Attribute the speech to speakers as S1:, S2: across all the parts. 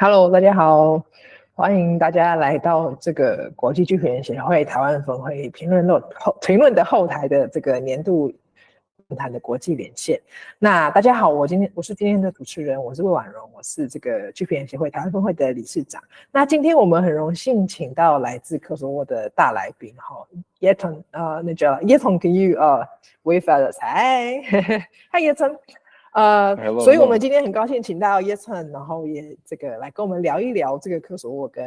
S1: Hello， 大家好，欢迎大家来到这个国际剧评协会台湾分会评论的后台的这个年度论坛的国际连线。那大家好，我是今天的主持人，我是魏婉容，我是这个剧评协会台湾分会的理事长。那今天我们很荣幸请到来自科索沃的大来宾Jeton Neziraj can you wave at us? Hi Jeton。所以我们今天很高兴请到 Jeton， 然后也这个来跟我们聊一聊这个科索沃跟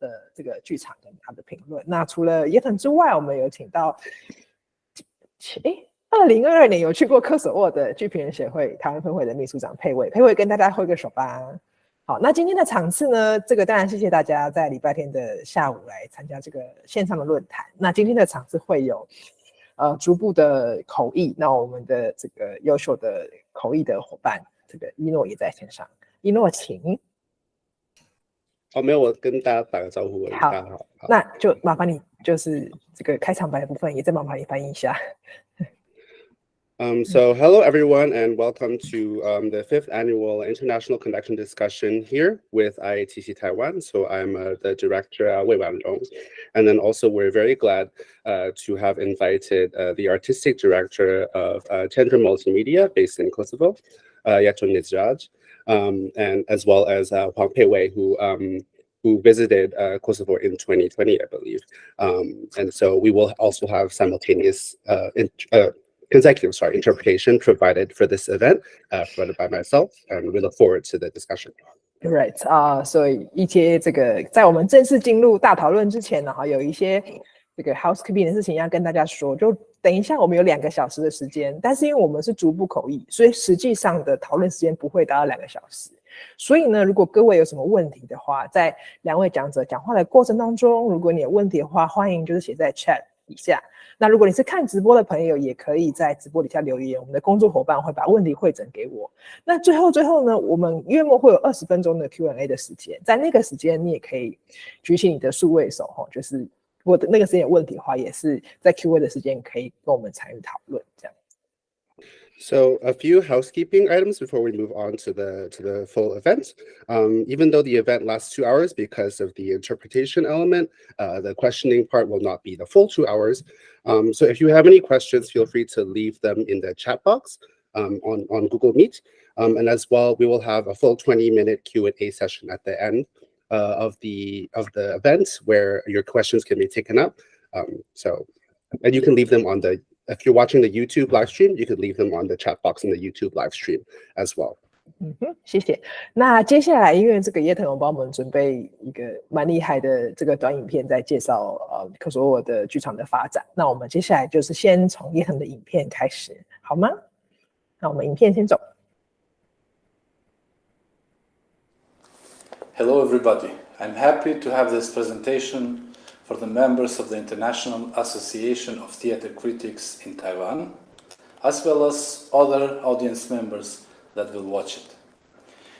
S1: 的这个剧场跟他的评论。那除了 Jeton 之外，我们有请到2022年有去过科索沃的剧评人协会台湾分会的秘书长Pei-wei，跟大家挥个手吧。好，那今天的场次呢，这个当然谢谢大家在礼拜天的下午来参加这个线上的论坛。那今天的场次会有逐步的口译，那我们的这个优秀的口译的伙伴，这个一诺也在线上。一诺，请。
S2: 没有，我跟大家打个招呼。
S1: 好，大家好，那就麻烦你就是这个开场白的部分，也再麻烦你翻译一下。
S2: So hello everyone and welcome to the 5th annual international connection discussion here with IATC Taiwan. So I'm the director Wei Wan-jung, and then also we're very glad to have invited the artistic director of Qendra Multimedia based in Kosovo, Jeton Neziraj, and as well as Pei-wei who visited Kosovo in 2020, I believe. And so we will also have simultaneous consecutive interpretation provided for this event, provided by myself, and we look forward to the discussion.
S1: Right, 所以一些这个在我们正式进入大讨论之前呢，有一些这个 housekeeping 的事情要跟大家说。就等一下我们有2个小时的时间，但是因为我们是逐步口译，所以实际上的讨论时间不会达到2个小时。所以呢，如果各位有什么问题的话，在2位讲者讲话的过程当中，如果你有问题的话，欢迎就是写在 chat 底下。那如果你是看直播的朋友，也可以在直播底下留言，我们的工作伙伴会把问题汇整给我。那最后呢，我们约莫会有20分钟的 Q&A 的时间，在那个时间你也可以举起你的数位手，就是如果那个时间有问题的话，也是在 Q&A 的时间可以跟我们参与讨论这样。
S2: So a few housekeeping items before we move on to the full event. Even though the event lasts 2 hours because of the interpretation element, the questioning part will not be the full 2 hours. So if you have any questions, feel free to leave them in the chat box on Google Meet. And as well, we will have a full 20-minute Q&A session at the end of the event where your questions can be taken up. And you can leave them on if you're watching the YouTube live stream, you could leave them on the chat box in the YouTube live stream as well.
S1: 谢谢。那接下来，因为这个Jeton有帮我们准备一个蛮厉害的这个短影片，在介绍科索沃的剧场的发展。那我们接下来就是先从Jeton的影片开始，好吗？那我们影片先走。
S3: Hello everybody. I'm happy to have this presentation for the members of the International Association of Theatre Critics in Taiwan, as well as other audience members that will watch it.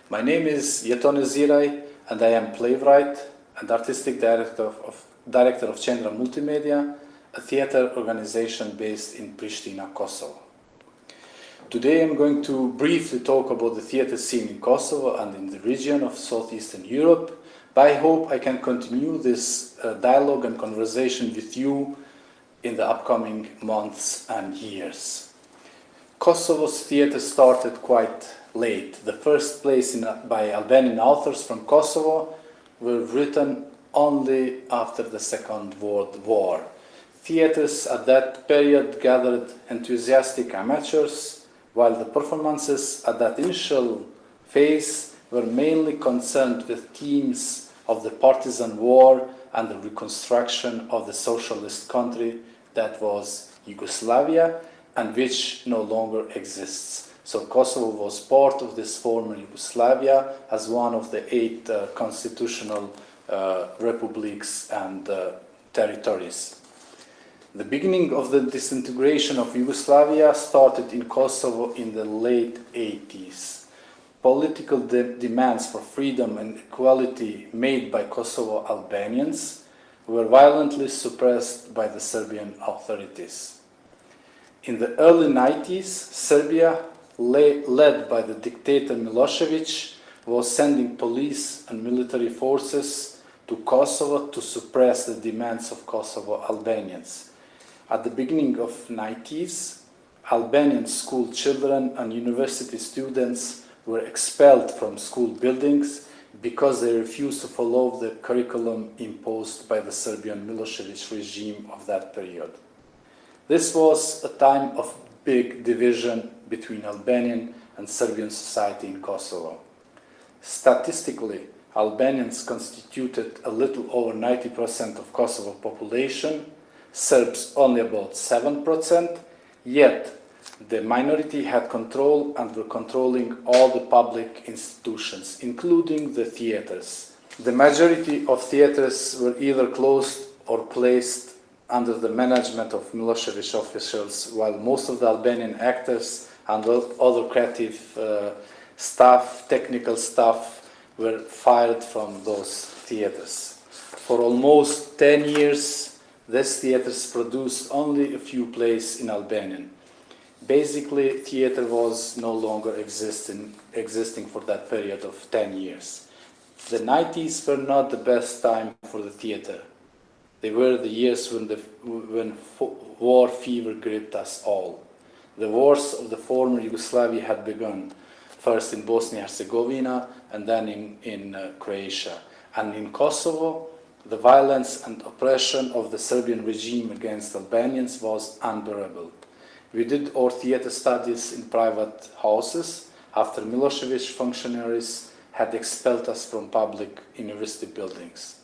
S3: My name is Jeton Neziraj, and I am playwright and artistic director of Qendra Multimedia, a theatre organization based in Pristina, Kosovo. Today I'm going to briefly talk about the theatre scene in Kosovo and in the region of Southeastern Europe, but I hope I can continue this dialogue and conversation with you in the upcoming months and years. Kosovo's theatre started quite late. The first plays by Albanian authors from Kosovo were written only after the Second World War. Theatres at that period gathered enthusiastic amateurs, while the performances at that initial phase were mainly concerned with themes of the partisan war and the reconstruction of the socialist country that was Yugoslavia and which no longer exists. So Kosovo was part of this former Yugoslavia as one of the 8 constitutional republics and territories. The beginning of the disintegration of Yugoslavia started in Kosovo in the late 80s. Political demands for freedom and equality made by Kosovo Albanians were violently suppressed by the Serbian authorities. In the early 90s, Serbia, led by the dictator Milosevic, was sending police and military forces to Kosovo to suppress the demands of Kosovo Albanians. At the beginning of the 90s, Albanian school children and university students were expelled from school buildings because they refused to follow the curriculum imposed by the Serbian Milosevic regime of that period. This was a time of big division between Albanian and Serbian society in Kosovo. Statistically, Albanians constituted a little over 90% of Kosovo population, Serbs only about 7%, yet the minority had control and were controlling all the public institutions, including the theaters. The majority of theaters were either closed or placed under the management of Milosevic officials, while most of the Albanian actors and other creative staff, technical staff, were fired from those theaters. For almost 10 years, these theaters produced only a few plays in Albanian. Basically, theater was no longer existing for that period of 10 years. The 90s were not the best time for the theater. They were the years when war fever gripped us all. The wars of the former Yugoslavia had begun, first in Bosnia and Herzegovina and then in Croatia. And in Kosovo, the violence and oppression of the Serbian regime against Albanians was unbearable. We did our theater studies in private houses after Milosevic functionaries had expelled us from public university buildings.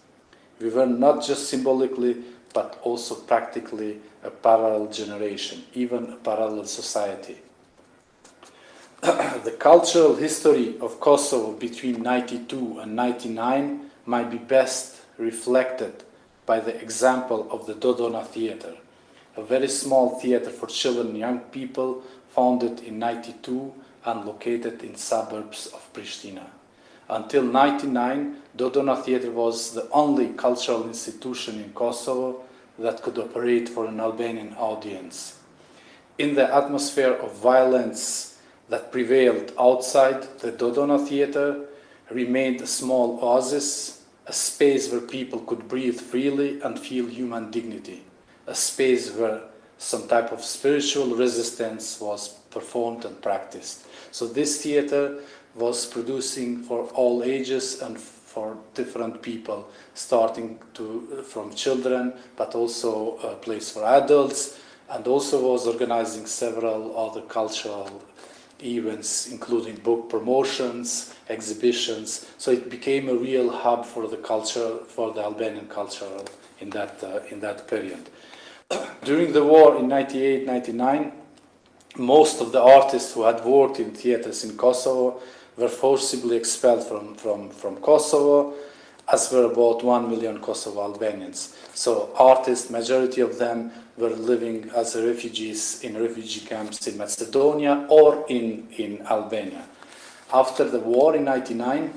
S3: We were not just symbolically, but also practically a parallel generation, even a parallel society. The cultural history of Kosovo between 92 and 99 might be best reflected by the example of the Dodona Theatre, a very small theater for children and young people founded in 92 and located in suburbs of Pristina. Until 99, Dodona Theatre was the only cultural institution in Kosovo that could operate for an Albanian audience. In the atmosphere of violence that prevailed outside, the Dodona Theatre remained a small oasis, a space where people could breathe freely and feel human dignity, a space where some type of spiritual resistance was performed and practiced. So this theater was producing for all ages and for different people, starting from children, but also a place for adults, and also was organizing several other cultural events, including book promotions, exhibitions. So it became a real hub for the culture, for the Albanian culture in that period. During the war in 98-99, most of the artists who had worked in theaters in Kosovo were forcibly expelled from Kosovo, as were about 1 million Kosovo Albanians. So artists, majority of them were living as refugees in refugee camps in Macedonia or in Albania. After the war in 99,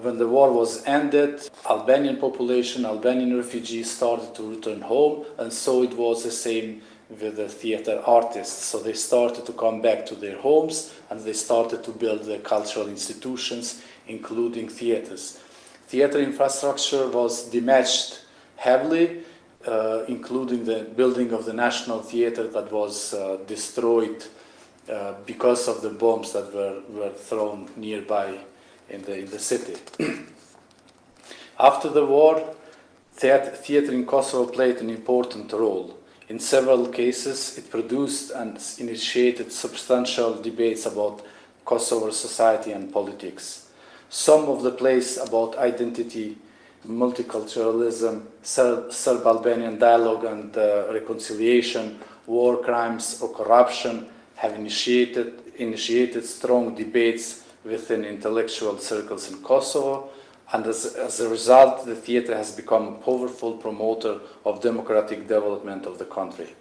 S3: when the war was ended, Albanian population, Albanian refugees started to return home, and so it was the same with the theater artists. So they started to come back to their homes and they started to build their cultural institutions, including theaters. Theater infrastructure was damaged heavily, including the building of the National Theater that was destroyed because of the bombs that were thrown nearby in the city. After the war, theater in Kosovo played an important role. In several cases, it produced and initiated substantial debates about Kosovo society and politics. Some of the plays about identity, multiculturalism, Serb-Albanian dialogue and reconciliation, war crimes or corruption have initiated strong debates within intellectual circles in Kosovo, and as a result, the theater has become a powerful promoter of democratic development of the country.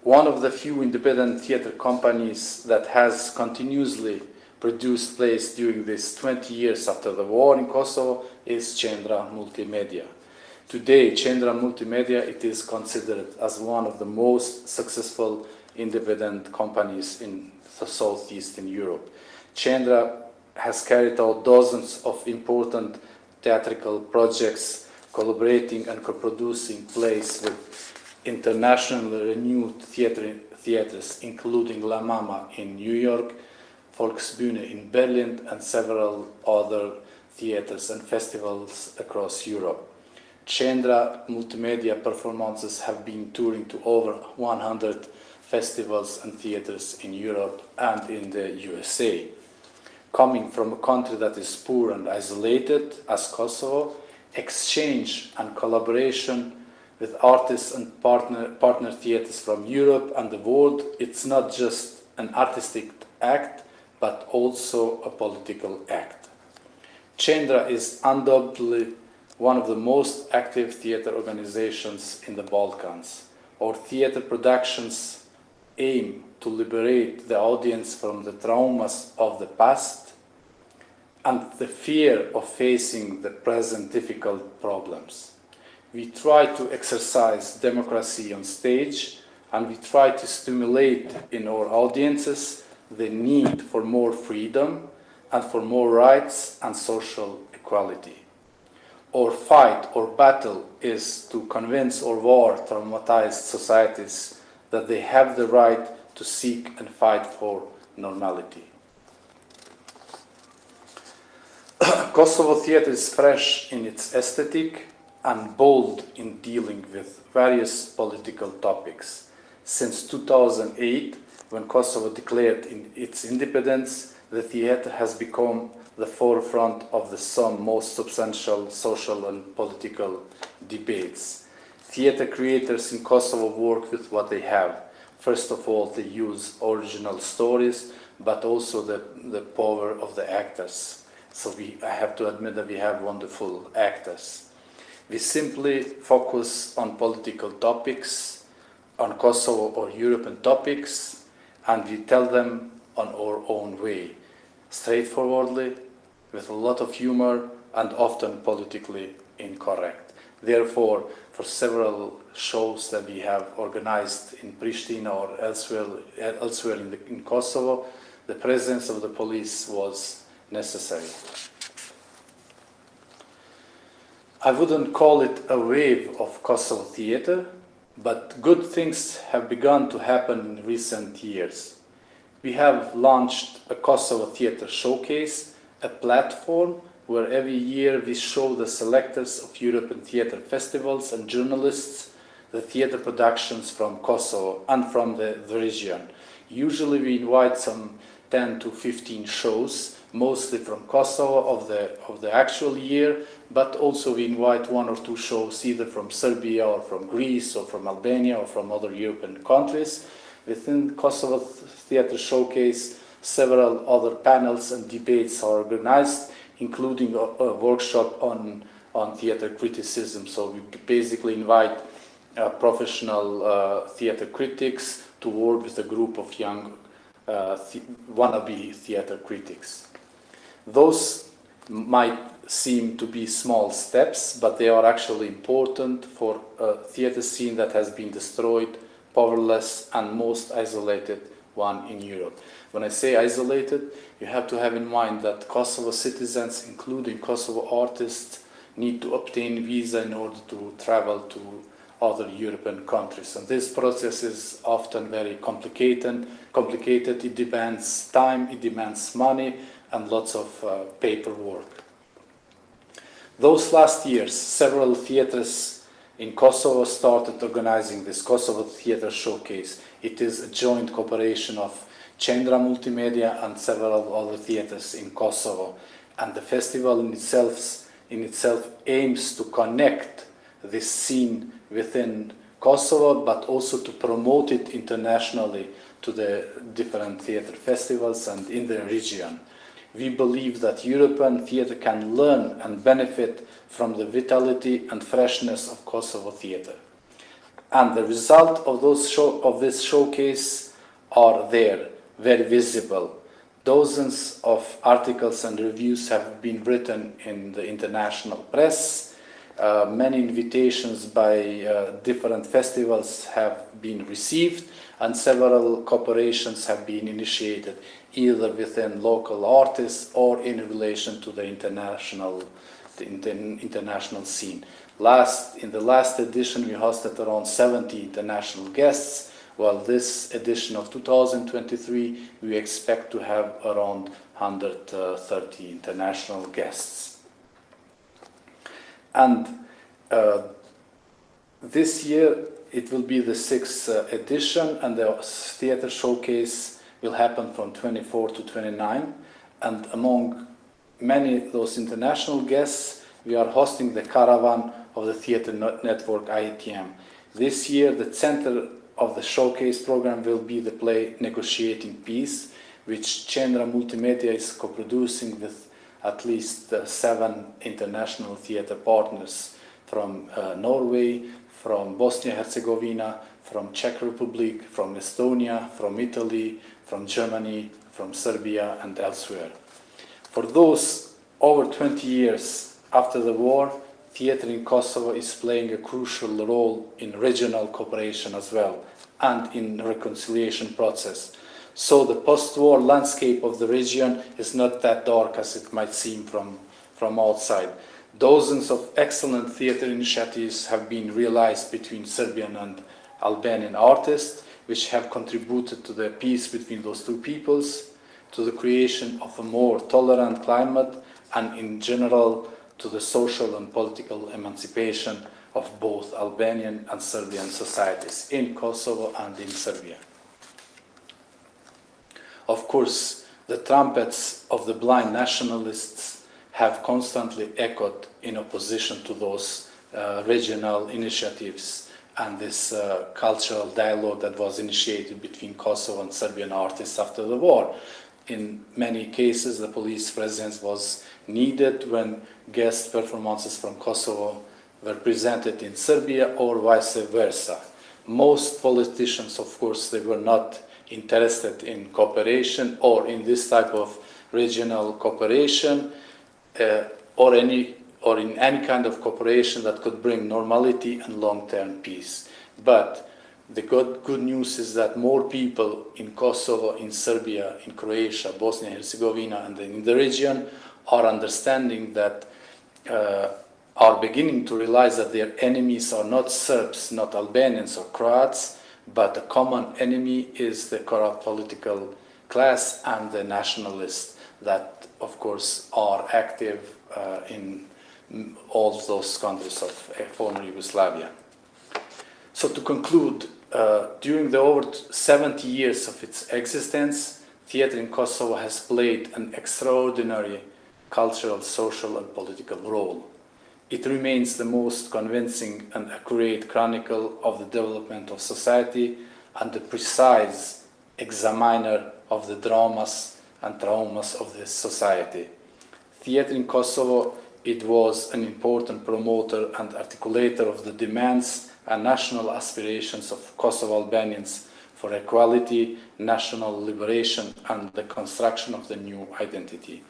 S3: One of the few independent theater companies that has continuously produced plays during these 20 years after the war in Kosovo is Qendra Multimedia. Today, Qendra Multimedia, it is considered as one of the most successful independent companies in the Southeastern Europe. Qendra has carried out dozens of important theatrical projects, collaborating and co-producing plays with internationally renowned theaters, including La Mama in New York, Volksbühne in Berlin, and several other theaters and festivals across Europe. Qendra multimedia performances have been touring to over 100 festivals and theaters in Europe and in the USA. Coming from a country that is poor and isolated as Kosovo, exchange and collaboration with artists and partner theaters from Europe and the world, it's not just an artistic act, but also a political act. Qendra is undoubtedly one of the most active theater organizations in the Balkans. Our theater productions aim to liberate the audience from the traumas of the past and the fear of facing the present difficult problems. We try to exercise democracy on stage, and we try to stimulate in our audiences the need for more freedom and for more rights and social equality. Our fight or battle is to convince our war-traumatized societies that they have the right to seek and fight for normality. Kosovo theater is fresh in its aesthetic and bold in dealing with various political topics. Since 2008, when Kosovo declared its independence, the theater has become the forefront of some most substantial social and political debates. Theater creators in Kosovo work with what they have. First of all, they use original stories, but also the power of the actors. So I have to admit that we have wonderful actors. We simply focus on political topics, on Kosovo or European topics, and we tell them on our own way, straightforwardly, with a lot of humor, and often politically incorrect. Therefore, for several shows that we have organized in Pristina or elsewhere in Kosovo, the presence of the police was necessary. I wouldn't call it a wave of Kosovo theater, but good things have begun to happen in recent years. We have launched a Kosovo Theater Showcase, a platform where every year we show the selectors of European theater festivals and journalists the theater productions from Kosovo and from the region. Usually we invite some 10 to 15 shows, mostly from Kosovo of the actual year, but also we invite 1 or 2 shows either from Serbia or from Greece or from Albania or from other European countries. Within Kosovo Theater Showcase, several other panels and debates are organized, including a workshop on theater criticism. So we basically invite professional theater critics to work with a group of young wannabe theater critics. Those might seem to be small steps, but they are actually important for a theater scene that has been destroyed, powerless, and most isolated one in Europe. When I say isolated, you have to have in mind that Kosovo citizens, including Kosovo artists, need to obtain visa in order to travel to other European countries. And this process is often very complicated. It demands time, it demands money, and lots of paperwork. Those last years, several theaters in Kosovo started organizing this Kosovo Theater Showcase. It is a joint cooperation of Qendra Multimedia and several other theaters in Kosovo. And the festival in itself aims to connect this scene within Kosovo, but also to promote it internationally to the different theater festivals and in the region. We believe that European theater can learn and benefit from the vitality and freshness of Kosovo theater. And the result of this showcase are there, very visible. Dozens of articles and reviews have been written in the international press. Many invitations by different festivals have been received, and several cooperations have been initiated, either within local artists or in relation to the international scene. In the last edition, we hosted around 70 international guests, while this edition of 2023, we expect to have around 130 international guests. And this year, it will be the 6th edition, and the theater showcase will happen from 24 to 29. And among many of those international guests, we are hosting the caravan of the theater network IETM. This year, the center of the showcase program will be the play Negotiating Peace, which Qendra Multimedia is co-producing with at least 7 international theater partners from Norway, from Bosnia-Herzegovina, from Czech Republic, from Estonia, from Italy, from Germany, from Serbia, and elsewhere. For those over 20 years after the war, theater in Kosovo is playing a crucial role in regional cooperation as well, and in the reconciliation process. So the post-war landscape of the region is not that dark as it might seem from outside. Dozens of excellent theater initiatives have been realized between Serbian and Albanian artists, which have contributed to the peace between those two peoples, to the creation of a more tolerant climate, and in general to the social and political emancipation of both Albanian and Serbian societies in Kosovo and in Serbia. Of course, the trumpets of the blind nationalists have constantly echoed in opposition to those regional initiatives and this cultural dialogue that was initiated between Kosovo and Serbian artists after the war. In many cases, the police presence was needed when guest performances from Kosovo were presented in Serbia or vice versa. Most politicians, of course, they were not interested in cooperation or in this type of regional cooperation or in any kind of cooperation that could bring normality and long-term peace. But the good news is that more people in Kosovo, in Serbia, in Croatia, Bosnia and Herzegovina, and in the region are understanding that, are beginning to realize that their enemies are not Serbs, not Albanians or Croats, but the common enemy is the corrupt political class and the nationalists that, of course, are active in all those countries of former Yugoslavia. So to conclude, during the over 70 years of its existence, theater in Kosovo has played an extraordinary cultural, social, and political role. It remains the most convincing and accurate chronicle of the development of society and the precise examiner of the dramas and traumas of this society. Theater in Kosovo, it was an important promoter and articulator of the demands and national aspirations of Kosovo Albanians for equality, national liberation, and the construction of the new identity.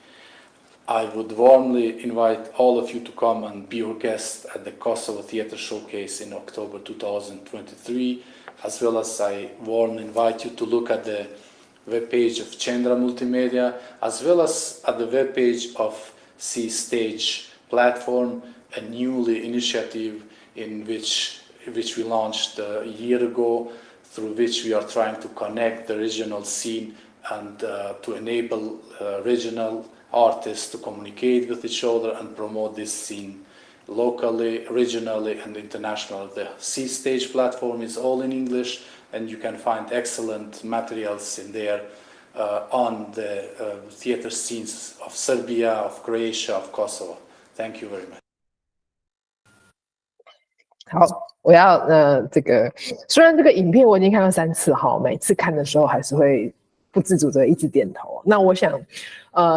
S3: I would warmly invite all of you to come and be our guest at the Kosovo Theatre Showcase in October 2023, as well as I warmly invite you to look at the webpage of Qendra Multimedia, as well as at the webpage of C-Stage platform, a newly initiative in which we launched a year ago, through which we are trying to connect the regional scene and to enable regional artists to communicate with each other and promote this scene locally, regionally, and internationally. The C-Stage platform is all in English, and you can find excellent materials in there on the theater scenes of Serbia, of Croatia, of Kosovo. Thank you very much.
S1: 好，我要这个虽然这个影片我已经看了3次哈，每次看的时候还是会不自主的一直点头。那我想，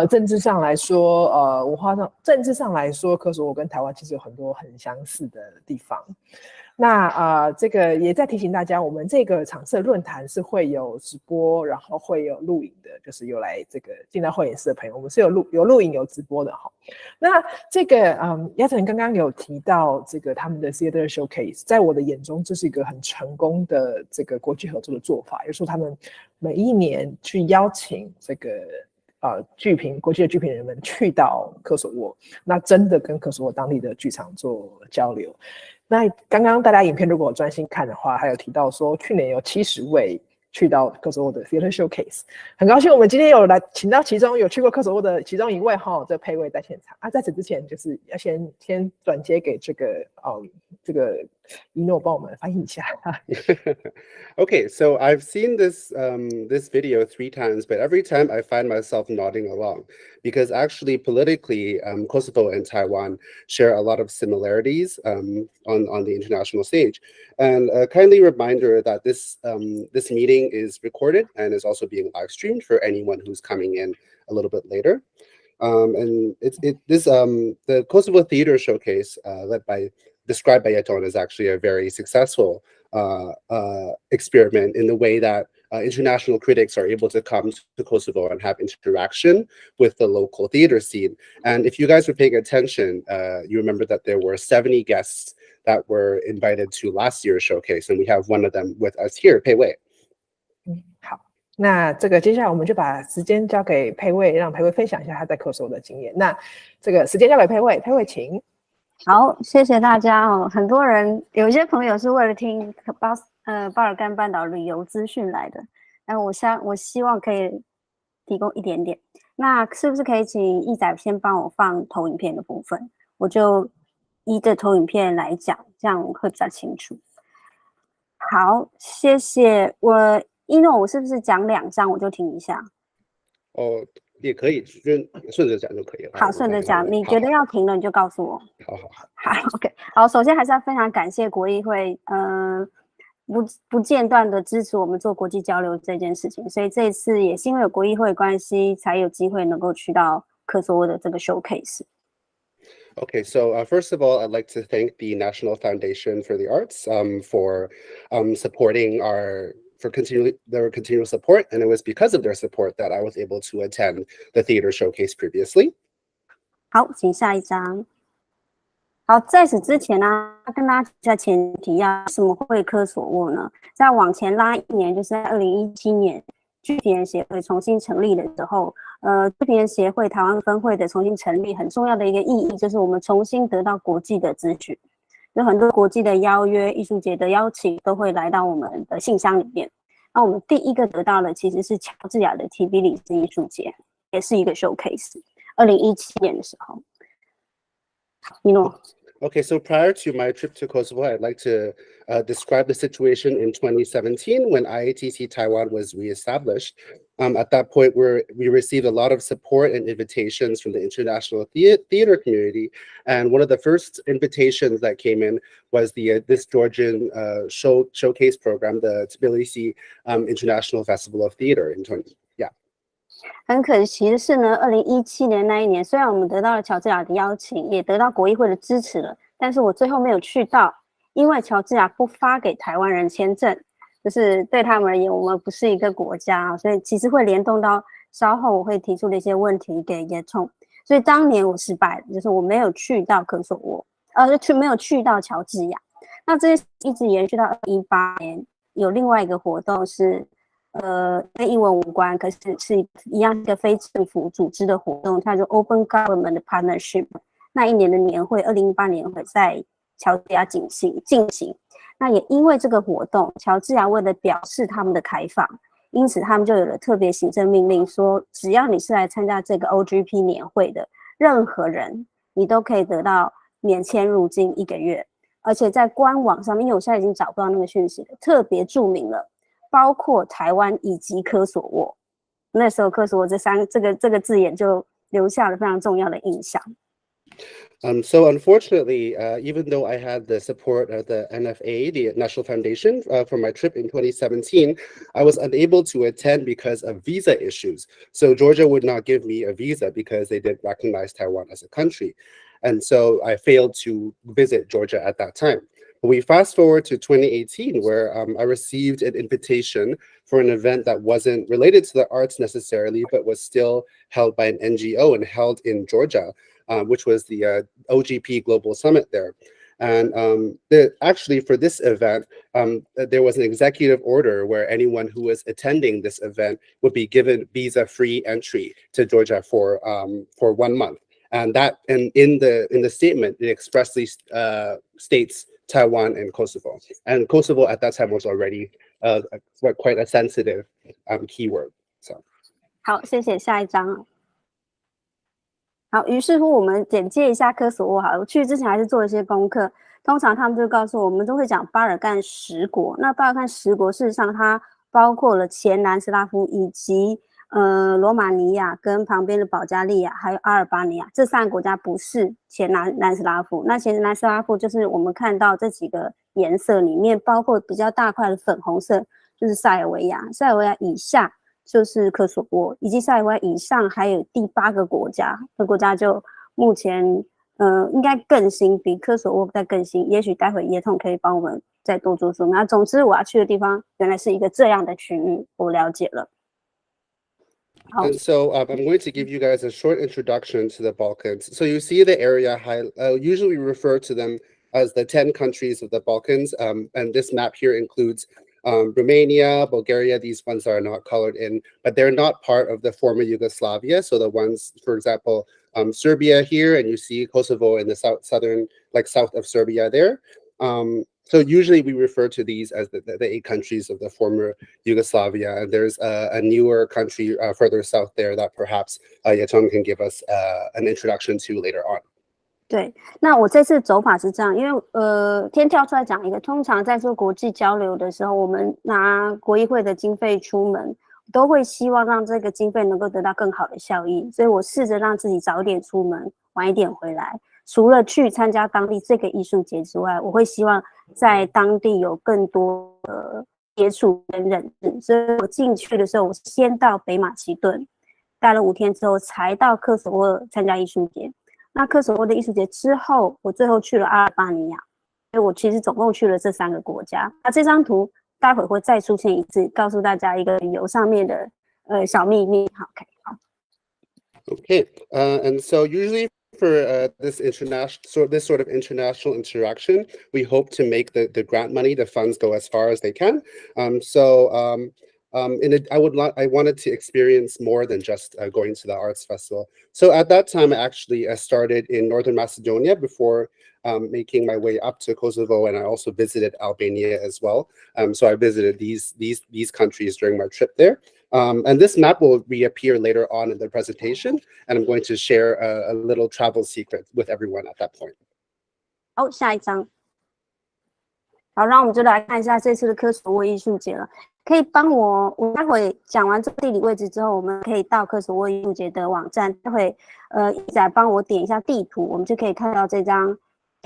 S1: 政治上来说，文化上政治上来说，科索沃跟台湾其实有很多很相似的地方。那这个也在提醒大家，我们这个场次的论坛是会有直播，然后会有录影的，就是有来这个进到会议室的朋友，我们是有录影有直播的哈。那这个亚晨刚刚有提到这个他们的 Theater Showcase， 在我的眼中这是一个很成功的这个国际合作的做法，也就是说他们每一年去邀请这个国际的剧评人们去到科索沃，那真的跟科索沃当地的剧场做交流。那刚刚大家影片如果专心看的话，还有提到说去年有70位去到科索沃的 Theater Showcase， 很高兴我们今天有来请到其中有去过科索沃的其中一位这佩卫在现场啊。在此之前，就是要先转接给这个一诺帮我们翻译一下。
S2: Okay, so I've seen this video 3 times, but every time I find myself nodding along because actually politically, Kosovo and Taiwan share a lot of similarities on the international stage. And a kindly reminder that this meeting is recorded and is also being live streamed for anyone who's coming in a little bit later. And the Kosovo Theater Showcase described by Jeton is actually a very successful experiment in the way that international critics are able to come to Kosovo and have interaction with the local theater scene. And if you guys were paying attention, you remember that there were 70 guests that were invited to last year's showcase, and we have one of them with us here, Pei-wei.
S1: 好，那这个接下来我们就把时间交给佩卫，让佩卫分享一下他在科索沃的经验。那这个时间交给佩卫，佩卫请。
S4: 好，谢谢大家哦。很多人有一些朋友是为了听巴尔干半岛旅游资讯来的，那我希望可以提供一点点。那是不是可以请义仔先帮我放投影片的部分？我就依着投影片来讲，这样会比较清楚。好，谢谢。一诺，我是不是讲2张我就停一下？
S2: 哦，也可以，顺着讲就可以了。
S4: 好，顺着讲，你觉得要停了你就告诉我。
S2: 好
S4: ，OK， 好，首先还是要非常感谢国议会，不间断的支持我们做国际交流这件事情，所以这一次也是因为有国议会的关系，才有机会能够去到科索沃的这个 showcase。Okay,
S2: so first of all, I'd like to thank the National Foundation for the Arts for supporting their continual support, and it was because of their support that I was able to attend the theater showcase previously.
S4: 好，请下一张。好，在此之前呢，跟大家提一下前提为什么会科索沃呢？再往前拉1年，就是在2017年，剧评人协会重新成立的时候，剧评人协会台湾分会的重新成立，很重要的一个意义就是我们重新得到国际的资讯。有很多国际的邀约、艺术节的邀请都会来到我们的信箱里面。那我们第一个得到的其实是乔治亚的提比里斯艺术节，也是一个 showcase。2017年的时候，你诺。
S2: Okay, so prior to my trip to Kosovo, I'd like to describe the situation in 2017 when IATC Taiwan was reestablished. At that point, we received a lot of support and invitations from the international theater community. And one of the first invitations that came in was this Georgian showcase program, the Tbilisi International Festival of Theater in 20.
S4: 很可惜的是呢，2017年那一年，虽然我们得到了乔治亚的邀请，也得到国议会的支持了，但是我最后没有去到，因为乔治亚不发给台湾人签证，就是对他们而言，我们不是一个国家，所以其实会联动到稍后我会提出的一些问题给Jeton。所以当年我失败了，就是我没有去到科索沃，没有去到乔治亚。那这一直延续到2018年，有另外一个活动是。跟英文无关，可是是一样一个非政府组织的活动，它叫 Open Government Partnership。那一年的年会，2018年会在乔治亚进行。那也因为这个活动，乔治亚为了表示他们的开放，因此他们就有了特别行政命令，说只要你是来参加这个 OGP 年会的任何人，你都可以得到免签入境1个月。而且在官网上面，因为我现在已经找不到那个讯息了，特别注明了。包括台湾以及科索沃，那时候科索沃这个字眼就留下了非常重要的印象。
S2: So unfortunately, even though I had the support of the NFA, the National Foundation, for my trip in 2017, I was unable to attend because of visa issues. So Georgia would not give me a visa because they didn't recognize Taiwan as a country. And so I failed to visit Georgia at that time. We fast forward to 2018, where I received an invitation for an event that wasn't related to the arts necessarily, but was still held by an NGO and held in Georgia, which was the OGP Global Summit there. And actually, for this event, there was an executive order where anyone who was attending this event would be given visa-free entry to Georgia for 1 month. And in the statement, it expressly states Taiwan and Kosovo. And Kosovo at that time was already quite a sensitive keyword. So.
S4: 好，谢谢。下一张。好，于是乎我们简介一下科索沃好了。我去之前还是做了一些功课，通常他们就告诉我们都会讲巴尔干10国。那巴尔干10国事实上它包括了前南斯拉夫以及罗马尼亚跟旁边的保加利亚还有阿尔巴尼亚，这3个国家不是前南斯拉夫。那前南斯拉夫就是我们看到这几个颜色里面包括比较大块的粉红色，就是塞尔维亚，塞尔维亚以下就是科索沃，以及塞尔维亚以上还有第8个国家，这国家就目前应该更新，比科索沃再更新，也许待会Jeton可以帮我们再多做说明。那总之我要去的地方原来是一个这样的区域，我了解了。
S2: And so I'm going to give you guys a short introduction to the Balkans. So you see the area, usually we refer to them as the 10 countries of the Balkans. And this map here includes Romania, Bulgaria, these ones are not colored in, but they're not part of the former Yugoslavia. So the ones, for example, Serbia here, and you see Kosovo in the south of Serbia there. So usually we refer to these as the 8 countries of the former Yugoslavia. And there's a newer country further south there that perhaps Jeton can give us an introduction to later on.
S4: 对，那我这次走法是这样，因为先跳出来讲一个，通常在做国际交流的时候，我们拿国议会的经费出门，都会希望让这个经费能够得到更好的效益，所以我试着让自己早点出门，晚一点回来。除了去参加当地这个艺术节之外，我会希望在当地有更多的接触跟认识。所以我进去的时候，我先到北马其顿，待了5天之后，才到科索沃参加艺术节。那科索沃的艺术节之后，我最后去了阿尔巴尼亚，所以我其实总共去了这3个国家。那这张图待会会再出现一次，告诉大家一个旅游上面的小秘密。好， 好。
S2: Okay, and so usually for this sort of international interaction, we hope to make the grant money, the funds go as far as they can. I wanted to experience more than just going to the arts festival. So at that time, I actually started in Northern Macedonia before making my way up to Kosovo, and I also visited Albania as well. So I visited these countries during my trip there. And this map will reappear later on in the presentation, and I'm going to share a little travel secret with everyone at that point.
S4: 好，下一张。好，那我们就来看一下这次的科索沃艺术节了。可以帮我待会讲完这个地理位置之后，我们可以到科索沃艺术节的网站，待会一仔帮我点一下地图，我们就可以看到这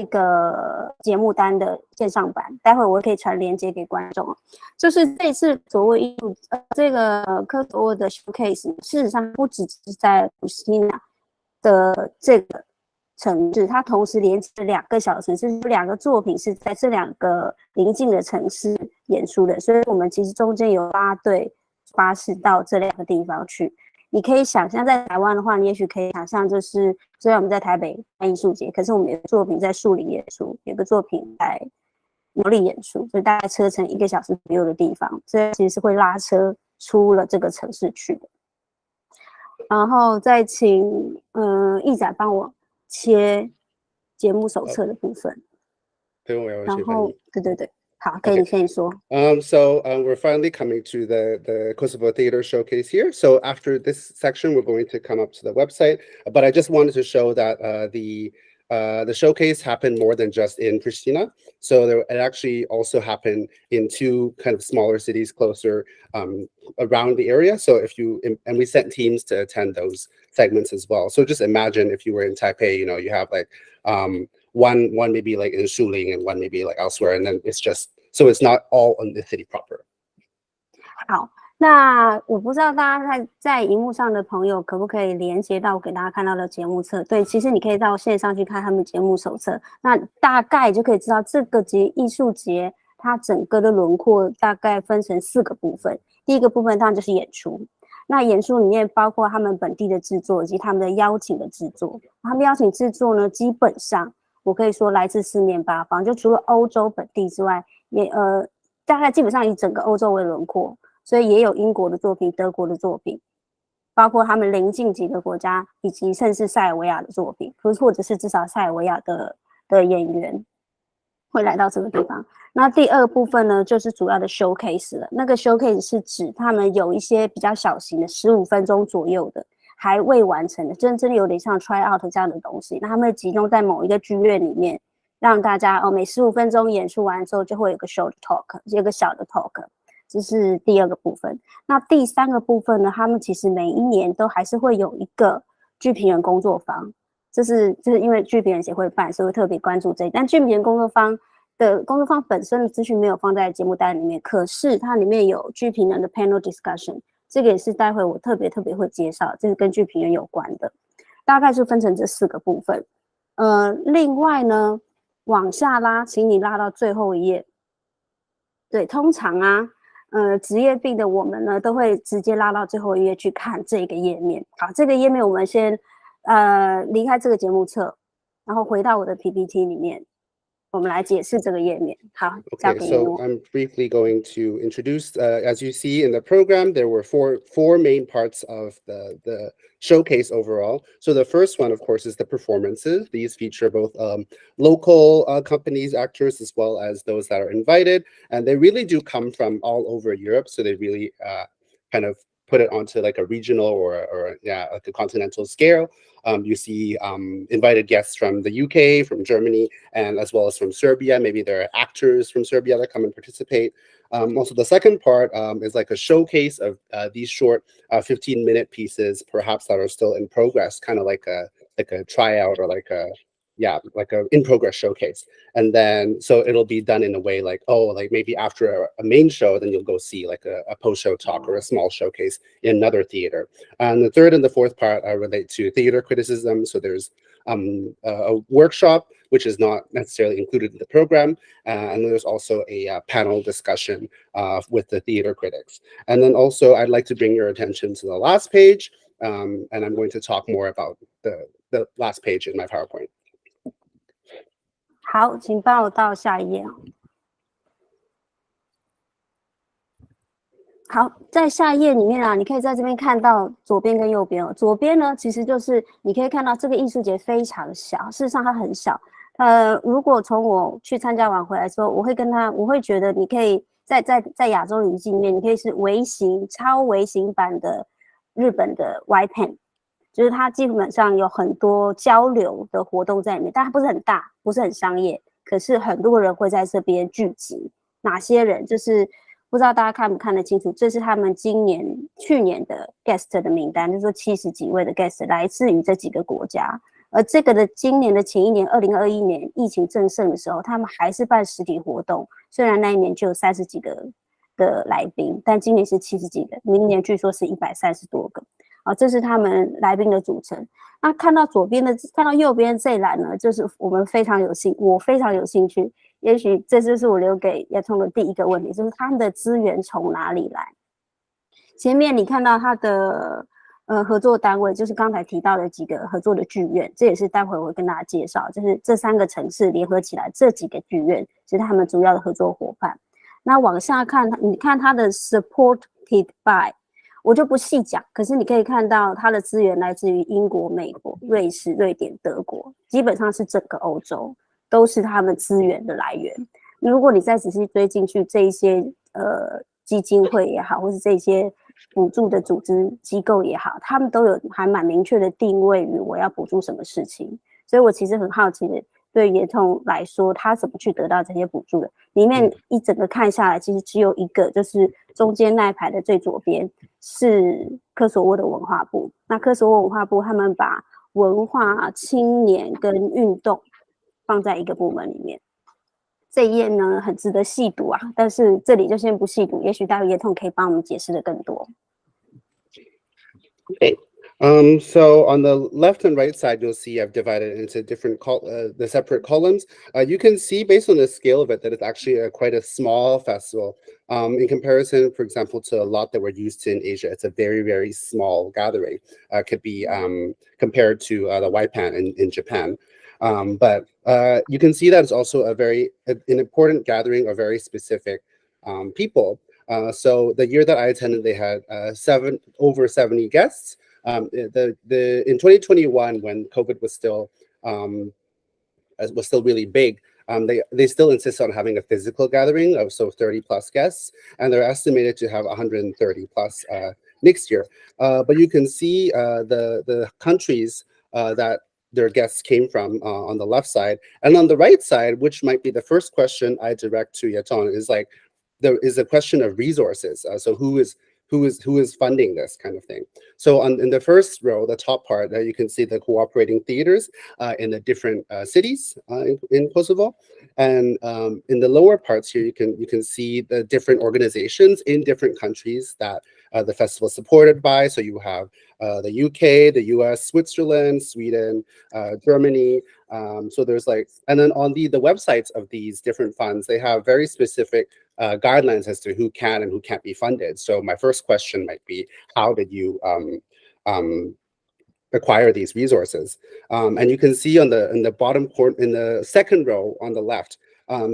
S4: 个节目单的线上版。待会我可以传连接给观众。就是这次科索沃艺术这个科索沃的 showcase， 事实上不只是在普什提纳的这个城市，它同时连接了2个小城市，有2个作品是在这2个邻近的城市演出的，所以我们其实中间有8对巴士到这2个地方去。你可以想象，在台湾的话，你也许可以想象，就是虽然我们在台北办艺术节，可是我们有个作品在树林演出，有个作品在苗栗演出，所以大概车程1个小时左右的地方，所以其实是会拉车出了这个城市去的。然后再请义仔帮我切节目手册的部分，然后对，好，可以先说。
S2: So we're finally coming to the Kosovo Theater Showcase here. So after this section, we're going to come up to the website. But I just wanted to show that the showcase happened more than just in Pristina. So it actually also happened in 2 kind of smaller cities closer around the area. So and we sent teams to attend those segments as well. So just imagine if you were in Taipei, you have like one maybe like in Shuling and one maybe like elsewhere, and then it's not all in the city proper.
S4: 好，那我不知道大家在荧幕上的朋友可不可以连接到我给大家看到的节目册？对，其实你可以到线上去看他们节目手册，那大概就可以知道这个艺术节它整个的轮廓大概分成4个部分。第一个部分当然就是演出，那演出里面包括他们本地的制作以及他们的邀请的制作。他们邀请制作呢，基本上我可以说来自4面8方，就除了欧洲本地之外，也大概基本上以整个欧洲为轮廓。所以也有英国的作品、德国的作品，包括他们邻近几个国家，以及甚至塞尔维亚的作品，或者是至少塞尔维亚的演员会来到这个地方。那第2部分呢，就是主要的 showcase 了。那个 showcase 是指他们有一些比较小型的15分钟左右的，还未完成的，真的有点像 try out 这样的东西。那他们集中在某一个剧院里面，让大家每15分钟演出完之后，就会有个 short talk， 有个小的 talk。这是第2个部分。那第3个部分呢，他们其实每一年都还是会有一个剧评人工作坊，这是因为剧评人协会办，所以会特别关注这一。但剧评人工作坊本身的资讯没有放在节目单里面，可是它里面有剧评人的 panel discussion， 这个也是待会我特别会介绍，这是跟剧评人有关的。大概是分成这4个部分。另外呢，往下拉，请你拉到最后一页。对，通常啊。职业病的我们呢，都会直接拉到最后一页去看这个页面。好，这个页面我们先离开这个节目册，然后回到我的 PPT 里面，我们来解释这个页面。好，交给你。
S2: Okay, so I'm briefly going to introduce, as you see in the program, there were four main parts of the showcase overall. So the first one, of course, is the performances. These feature both local companies, actors, as well as those that are invited. And they really do come from all over Europe. So they really kind of put it onto like a regional or like a continental scale. You see invited guests from the UK, from Germany, and as well as from Serbia. Maybe there are actors from Serbia that come and participate. Also, the second part is like a showcase of these short 15-minute pieces, perhaps that are still in progress, kind of like a tryout or like a in-progress showcase. And then, so it'll be done in a way like, like maybe after a main show, then you'll go see like a post-show talk or a small showcase in another theater. And the third and the fourth part relate to theater criticism. So there's a workshop, which is not necessarily included in the program. And then there's also a panel discussion with the theater critics. And then also, I'd like to bring your attention to the last page. And I'm going to talk more about the last page in my PowerPoint.
S4: 好，请帮我到下一页。好，在下一页里面啊，你可以在这边看到左边跟右边哦。左边呢，其实就是你可以看到这个艺术节非常小，事实上它很小。如果从我去参加完回来之后，我会觉得你可以在亚洲语境里面，你可以是超微型版的日本的 Wiesbaden。就是它基本上有很多交流的活动在里面，但它不是很大，不是很商业，可是很多人会在这边聚集。哪些人？就是不知道大家看不看得清楚，这是他们去年的 guest 的名单，就是说70几位的 guest 来自于这几个国家。而这个的今年的前一年2021年疫情正盛的时候，他们还是办实体活动，虽然那一年就有30几个的来宾，但今年是70几个，明年据说是130多个。这是他们来宾的组成。那看到右边这一栏呢，就是我非常有兴趣。也许这就是我留给Jeton的第一个问题，就是他们的资源从哪里来？前面你看到他的合作单位，就是刚才提到的几个合作的剧院，这也是待会我会跟大家介绍，就是这3个城市联合起来，这几个剧院是他们主要的合作伙伴。那往下看，你看他的 supported by。我就不细讲，可是你可以看到它的资源来自于英国、美国、瑞士、瑞典、德国，基本上是整个欧洲都是他们资源的来源。如果你再仔细追进去，这一些基金会也好，或是这些补助的组织机构也好，他们都有还蛮明确的定位于我要补助什么事情。所以我其实很好奇的，对Jeton来说，他怎么去得到这些补助的？里面一整个看下来，其实只有一个，就是中间那一排的最左边是科索沃的文化部。那科索沃文化部他们把文化、青年跟运动放在一个部门里面。这一页呢很值得细读啊，但是这里就先不细读，也许待会Jeton可以帮我们解释的更多。
S2: Okay. So on the left and right side, you'll see I've divided it into different the separate columns. You can see based on the scale of it that it's actually quite a small festival. In comparison, for example, to a lot that we're used to in Asia, it's a very, very small gathering. Could be compared to the Waipan in Japan. But you can see that it's also an important gathering of very specific people. So the year that I attended, they had over 70 guests. In 2021, when COVID was still really big, they still insist on having a physical gathering of 30 plus guests, and they're estimated to have 130 plus next year. But you can see the countries that their guests came from on the left side, and on the right side, which might be the first question I direct to Jeton, is like there is a question of resources. So who is funding this kind of thing? So in the first row, the top part, you can see the cooperating theaters in the different cities in Kosovo, and in the lower parts here, you can see the different organizations in different countries that the festival is supported by. So you have the UK, the US, Switzerland, Sweden, Germany. So there's and then on the websites of these different funds, they have very specific guidelines as to who can and who can't be funded. So my first question might be, how did you acquire these resources? And you can see in the bottom corner, in the second row on the left,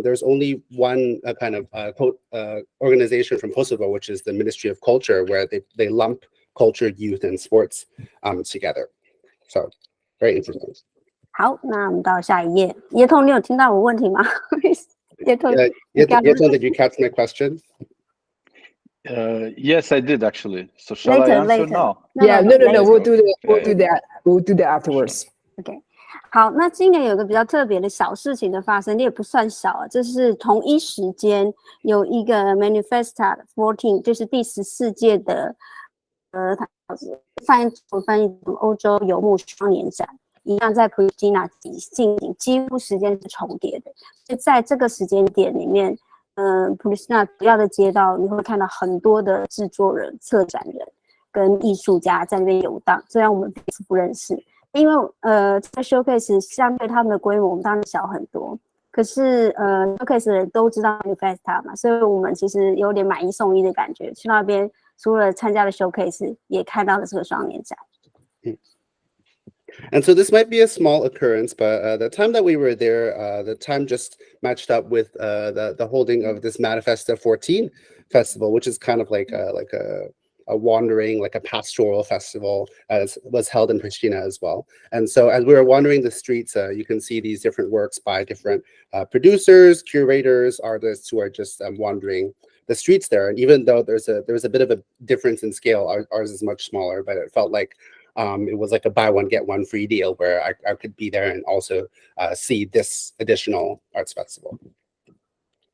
S2: there's only one kind of organization from Kosovo, which is the Ministry of Culture, where they lump culture, youth, and sports together. So very interesting.
S4: 好，那我们到下一页。Jeton，你有听到我问题吗？Jeton,
S2: did you catch my question?
S5: Yes, I did actually. So shall I answer now?
S1: Yeah, no. We'll do that. We'll do that afterwards.
S4: Okay. 好，那今年有个比较特别的小事情的发生，也不算小啊，这是同一时间有一个 Manifesta 14，就是第14届的翻译欧洲游牧双年展。一样在普利斯提纳进行，几乎时间是重叠的。所以在这个时间点里面，普利斯提纳主要的街道，你会看到很多的制作人、策展人跟艺术家在那边游荡。虽然我们彼此不认识，因为在 showcase 相对他们的规模，我们当然小很多。可是showcase 的人都知道 Manifesta 嘛，所以我们其实有点买一送一的感觉。去那边除了参加了 showcase， 也看到了这个双年展。
S2: And so this might be a small occurrence, but the time that we were there, the time just matched up with the holding of this Manifesta 14 festival, which is kind of like a wandering, like a pastoral festival, as was held in Pristina as well. And so as we were wandering the streets, you can see these different works by different producers, curators, artists who are just wandering the streets there. And even though there was a bit of a difference in scale, ours is much smaller, but it felt like it was like a buy one get one free deal where I could be there and also see this additional arts festival.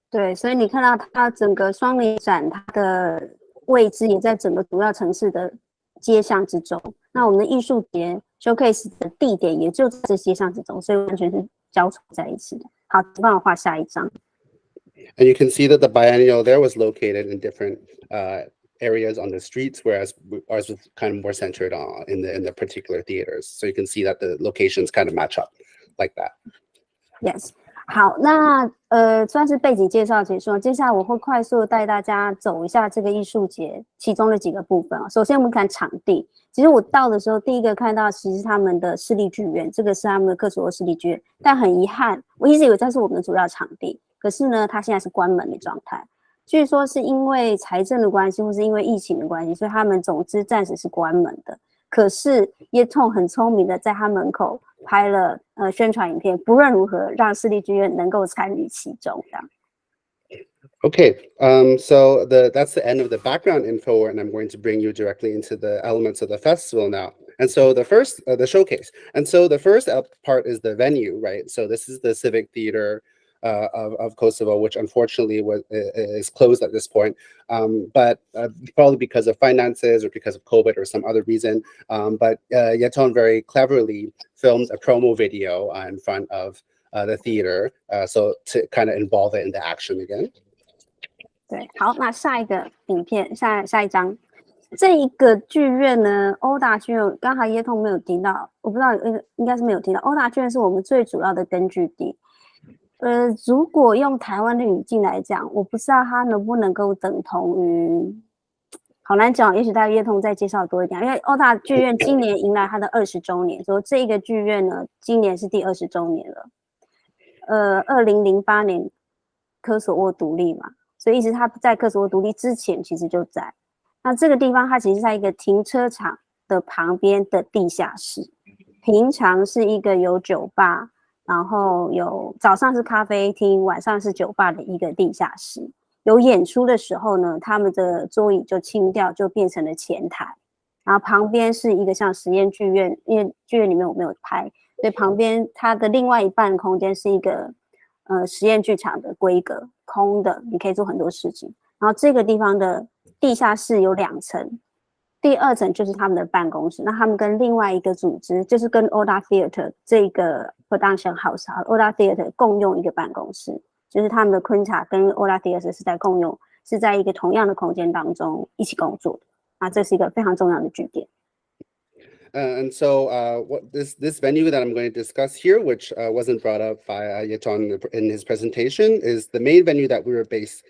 S4: 对，所以你看到它整个双年展，它的位置也在整个主要城市的街巷之中。那我们的艺术节 showcase 的地点也就在这街巷之中，所以完全是交错在一起的。好，请帮我画下一张。
S2: And you can see that the biennial there was located in different areas on the streets, whereas ours was kind of more centered in the particular theaters. So you can see that the locations kind of match up like that.
S4: Yes. 好，那算是背景介绍结束了。接下来我会快速带大家走一下这个艺术节其中的几个部分。首先我们看场地。其实我到的时候，第一个看到其实他们的市立剧院，这个是他们的科索沃市立剧院。但很遗憾，我一直以为这是我们的主要场地，可是呢，它现在是关门的状态。据说是因为财政的关系，或是因为疫情的关系，所以他们总之暂时是关门的。可是Jeton很聪明的在他门口拍了宣传影片，不论如何让市立剧院能够参与其中的。
S2: Okay, so that's the end of the background info, and I'm going to bring you directly into the elements of the festival now. And so the first, the showcase. And so the first part is the venue, right? So this is the Civic Theater of Kosovo, which unfortunately is closed at this point, but probably because of finances or because of COVID or some other reason. But Jeton very cleverly filmed a promo video in front of the theater, so to kind of involve it in the action again.
S4: 对，好，那下一个影片，下一张，这一个剧院呢，欧大剧院，刚才耶通没有提到，我不知道，应该是没有提到，欧大剧院是我们最主要的根据地。如果用台湾的语境来讲，我不知道它能不能够等同于，好难讲，也许大家耶通再介绍多一点，因为欧大剧院今年迎来它的20周年，所以这一个剧院呢，今年是第20周年了。2008年科索沃独立嘛。所以一直它在科索沃独立之前其实就在。那这个地方它其实在一个停车场的旁边的地下室，平常是一个有酒吧，然后有早上是咖啡厅，晚上是酒吧的一个地下室。有演出的时候呢，他们的桌椅就清掉，就变成了前台。然后旁边是一个像实验剧院，因为剧院里面我没有拍，所以旁边它的另外一半空间是一个实验剧场的规格，空的，你可以做很多事情。然后这个地方的地下室有2层，第2层就是他们的办公室。那他们跟另外一个组织，就是跟 Oda Theater 这个 production house，Oda Theater 共用一个办公室，就是他们的Qendra跟 Oda Theater 是在共用，是在一个同样的空间当中一起工作的。啊，这是一个非常重要的据点。
S2: And so what this venue that I'm going to discuss here, which wasn't brought up by Jeton in his presentation, is the main venue that we were based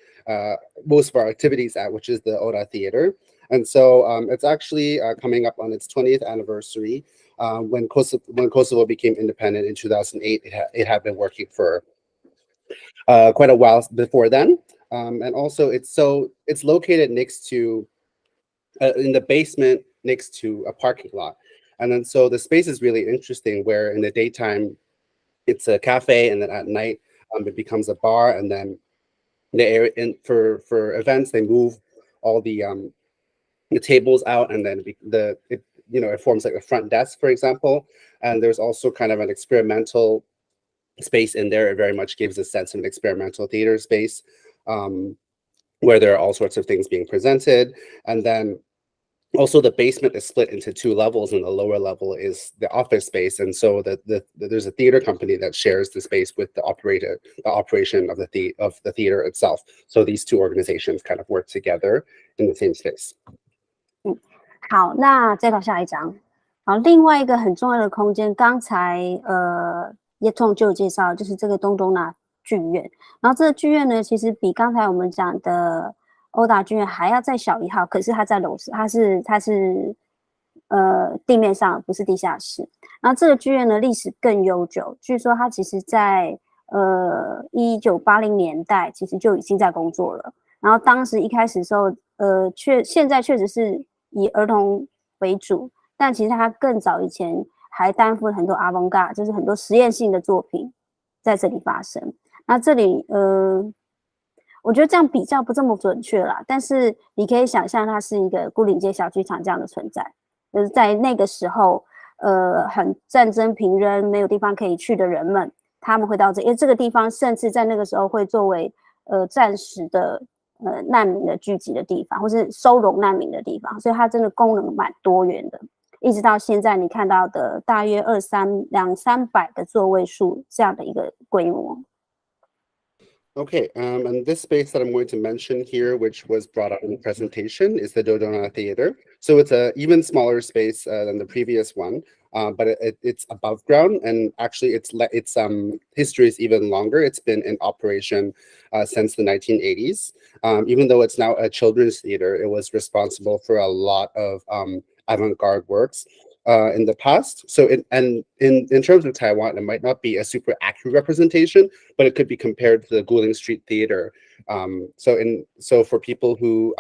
S2: most of our activities at, which is the Oda Theater. And so it's actually coming up on its 20th anniversary. When Kosovo became independent in 2008, it had been working for quite a while before then. And also it's located next to, in the basement next to a parking lot. And then so the space is really interesting, where in the daytime it's a cafe, and then at night it becomes a bar. And then the area for events, they move all the tables out, and then it forms like a front desk, for example. And there's also kind of an experimental space in there. It very much gives a sense of an experimental theater space, where there are all sorts of things being presented. And then also, the basement is split into 2 levels, and the lower level is the office space. And so there's a theater company that shares the space with the operation of the theater itself. So these 2 organizations kind of work together in the same space.
S4: 好，那再到下一张。好，另外一个很重要的空间，刚才Jeton就有介绍，就是这个东东纳剧院。然后这个剧院呢，其实比刚才我们讲的欧大剧院还要再小1号，可是它在楼上，它是地面上，不是地下室。然后这个剧院呢历史更悠久，据说它其实在1980年代其实就已经在工作了。然后当时一开始的时候，现在确实是以儿童为主，但其实它更早以前还担负了很多 avant-garde， 就是很多实验性的作品在这里发生。那这里我觉得这样比较不这么准确啦，但是你可以想象它是一个牯岭街小剧场这样的存在，就是在那个时候，很战争平庸没有地方可以去的人们，他们会到这，因为这个地方甚至在那个时候会作为暂时的难民的聚集的地方，或是收容难民的地方，所以它真的功能蛮多元的。一直到现在你看到的大约200-300个座位数这样的一个规模。
S2: Okay, and this space that I'm going to mention here, which was brought up in the presentation, is the Dodona Theater. So it's an even smaller space than the previous one, but it's above ground, and actually its history is even longer. It's been in operation since the 1980s. Even though it's now a children's theater, it was responsible for a lot of avant-garde works in the past. So in terms of Taiwan, it might not be a super accurate representation, but it could be compared to the Guilin Street Theater. So for people who,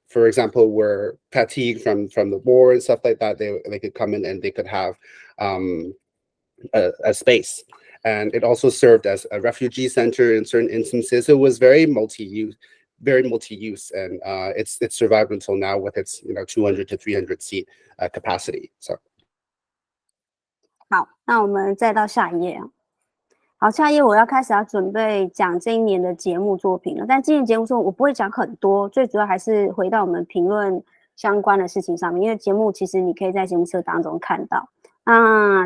S2: for example, were fatigued from the war and stuff like that, they could come in and they could have a space. And it also served as a refugee center in certain instances. So it was very multi-use, and it's survived until now with its 200 to 300 seat capacity. So
S4: 好，那我们再到下一页啊。好，下一页我要开始准备讲这一年的节目作品了。但今年节目作品我不会讲很多，最主要还是回到我们评论相关的事情上面，因为节目其实你可以在节目册当中看到。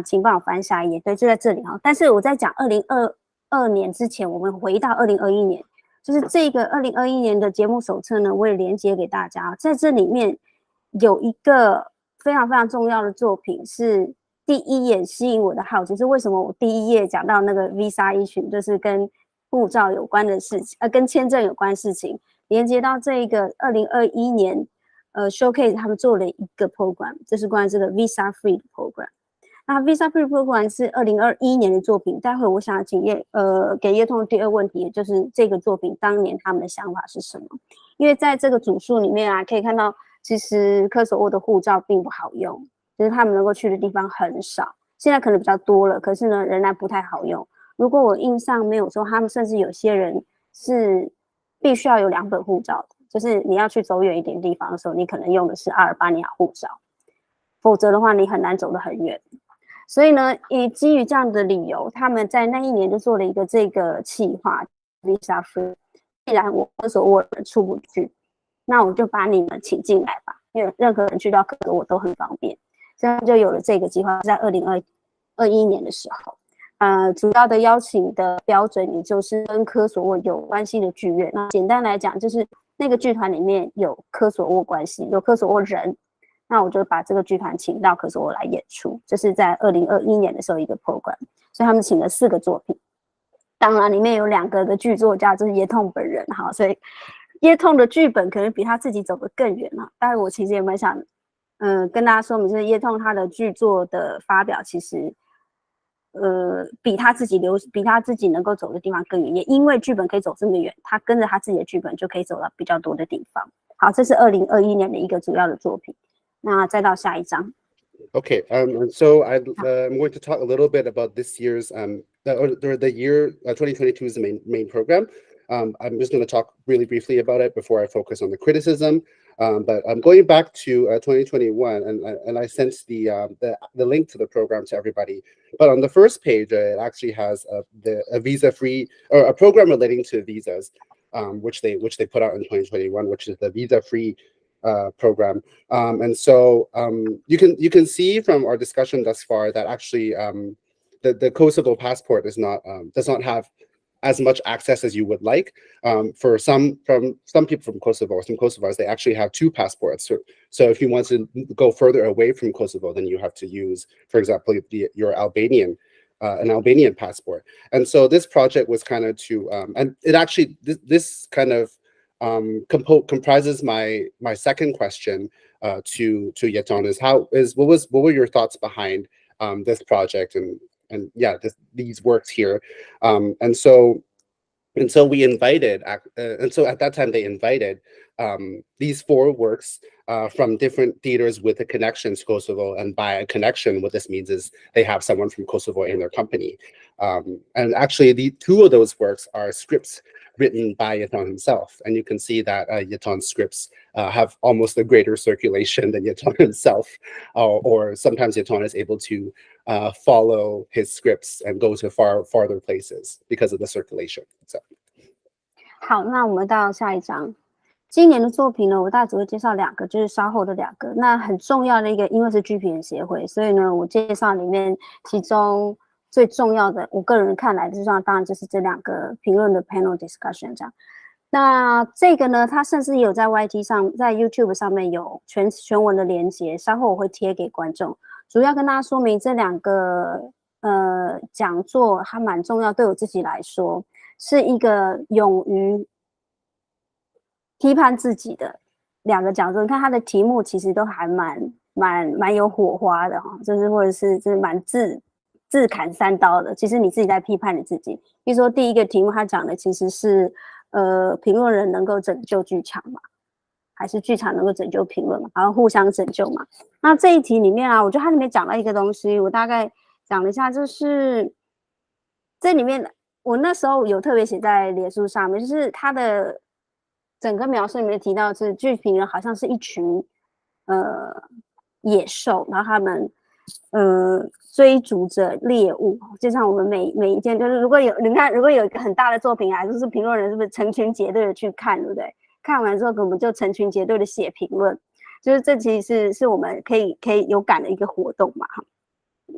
S4: 请帮我翻下一页，对，就在这里哈。但是我在讲2022年之前，我们回到2021年，就是这个2021年的节目手册呢，我也连接给大家。在这里面有一个非常非常重要的作品，是第一眼吸引我的好奇，是为什么我第一页讲到那个 visa issue， 就是跟护照有关的事情，跟签证有关的事情，连接到这个2021年showcase 他们做了一个 program， 这是关于这个 visa free program。那 visa free program 是2021年的作品，待会我想请给叶通第二问题，也就是这个作品当年他们的想法是什么？因为在这个组数里面可以看到，其实科索沃的护照并不好用，就是他们能够去的地方很少，现在可能比较多了，可是呢仍然不太好用。如果我印象没有错，他们甚至有些人是必须要有2本护照的，就是你要去走远一点地方的时候，你可能用的是阿尔巴尼亚护照，否则的话你很难走得很远。所以呢，基于这样的理由，他们在那一年就做了一个这个企划 Visa Free。既然我科索沃人出不去，那我就把你们请进来吧，因为任何人去到科索沃都很方便，所以就有了这个计划。在2021年的时候，主要的邀请的标准也就是跟科索沃有关系的剧院。那简单来讲，就是那个剧团里面有科索沃关系，有科索沃人。那我就把这个剧团请到科索沃来演出，这是在2021年的时候一个 program， 所以他们请了4个作品，当然里面有2个的剧作家，就是Jeton本人哈，所以Jeton的剧本可能比他自己走得更远哈。但是我其实也蛮想跟大家说明，就是Jeton他的剧作的发表其实比他自己能够走的地方更远，也因为剧本可以走这么远，他跟着他自己的剧本就可以走到比较多的地方。好，这是2021年的一个主要的作品。那再到下一章。
S2: Okay, so I'm going to talk a little bit about this year's the year 2022's main program. I'm just going to talk really briefly about it before I focus on the criticism. But I'm going back to 2021, and I sent the link to the program to everybody. But on the first page, it actually has a visa-free or a program relating to visas, which they put out in 2021, which is the visa-free program. And so you can see from our discussion thus far that actually the Kosovo passport does not have as much access as you would like. For some people from Kosovo, or some Kosovars, they actually have 2 passports. So if you want to go further away from Kosovo, then you have to use, for example, your Albanian an Albanian passport. And so this project was kind of to and it actually this kind of comprises my second question to Jeton, is what were your thoughts behind this project and yeah, these works here, and so we invited and so at that time they invited these 4 works from different theaters with a connection to Kosovo, and by a connection, what this means is they have someone from Kosovo in their company, and actually the 2 of those works are scripts written by Jeton himself, and you can see that Jeton's scripts have almost a greater circulation than Jeton himself, or sometimes Jeton is able to follow his scripts and go to farther places because of the circulation. So.
S4: 好，那我们到下一章。今年的作品呢，我大概只会介绍2个，就是稍后的2个。那很重要的一个，因为是剧评人协会，所以呢，我介绍里面其中最重要的，我个人看来最重要当然就是这2个评论的 panel discussion 这样。那这个呢，它甚至也有在 YT 上，在 YouTube 上面有全文的连结，稍后我会贴给观众。主要跟大家说明这2个讲座，它蛮重要，对我自己来说是一个勇于批判自己的2个讲座。你看它的题目其实都还蛮有火花的哈，就是或者是就是蛮自砍3刀的。其实你自己在批判你自己。比如说第一个题目，它讲的其实是评论人能够拯救剧场嘛，还是剧场能够拯救评论嘛，然后互相拯救嘛。那这一题里面啊，我觉得它里面讲到一个东西，我大概讲了一下，就是这里面我那时候有特别写在脸书上面，就是它的整个描述里面提到是剧评人好像是一群野兽，然后他们追逐着猎物，就像我们每一件，就是如果有一个很大的作品啊，就是评论人是不是成群结队的去看，对不对？看完之后我们就成群结队的写评论，就是这其实是我们可以有感的一个活动嘛。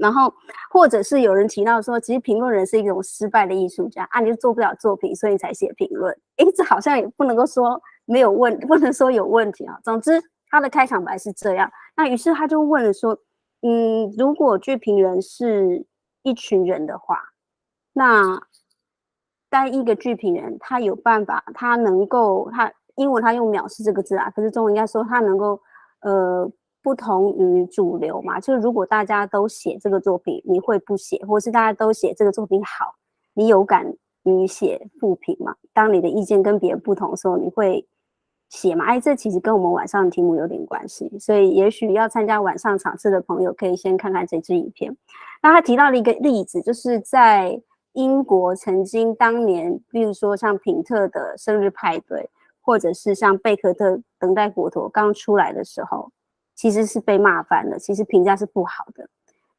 S4: 然后或者是有人提到说，其实评论人是一种失败的艺术家啊，你就做不了作品，所以才写评论。诶，这好像也不能够说没有问，不能说有问题啊。总之，他的开场白是这样。那于是他就问了说，如果剧评人是一群人的话，那单一个剧评人他有办法，他能够英文他用藐视这个字啊，可是中文应该说他能够不同于主流嘛，就是如果大家都写这个作品，你会不写，或是大家都写这个作品好，你有感于写负评嘛？当你的意见跟别人不同的时候，你会写嘛？这其实跟我们晚上的题目有点关系，所以也许要参加晚上场次的朋友可以先看看这支影片。那他提到了一个例子，就是在英国曾经当年，比如说像品特的生日派对，或者是像贝克特等待果陀刚出来的时候，其实是被骂翻了，其实评价是不好的。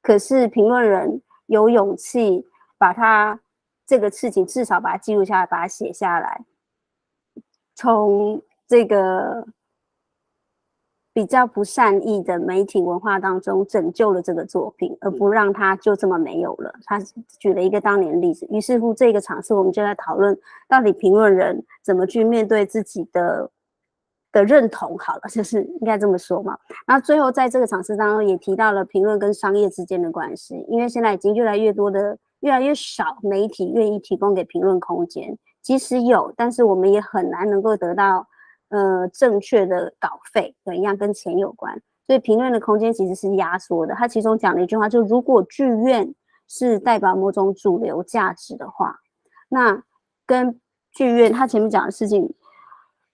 S4: 可是评论人有勇气把他这个事情至少把它记录下来，把它写下来，从这个比较不善意的媒体文化当中拯救了这个作品，而不让它就这么没有了。他举了一个当年的例子，于是乎这个场次我们就在讨论到底评论人怎么去面对自己的认同，好了，就是应该这么说嘛。然后最后在这个场次当中也提到了评论跟商业之间的关系，因为现在已经越来越少媒体愿意提供给评论空间，即使有，但是我们也很难能够得到正确的稿费，一样跟钱有关，所以评论的空间其实是压缩的。他其中讲了一句话，就如果剧院是代表某种主流价值的话，那跟剧院他前面讲的事情，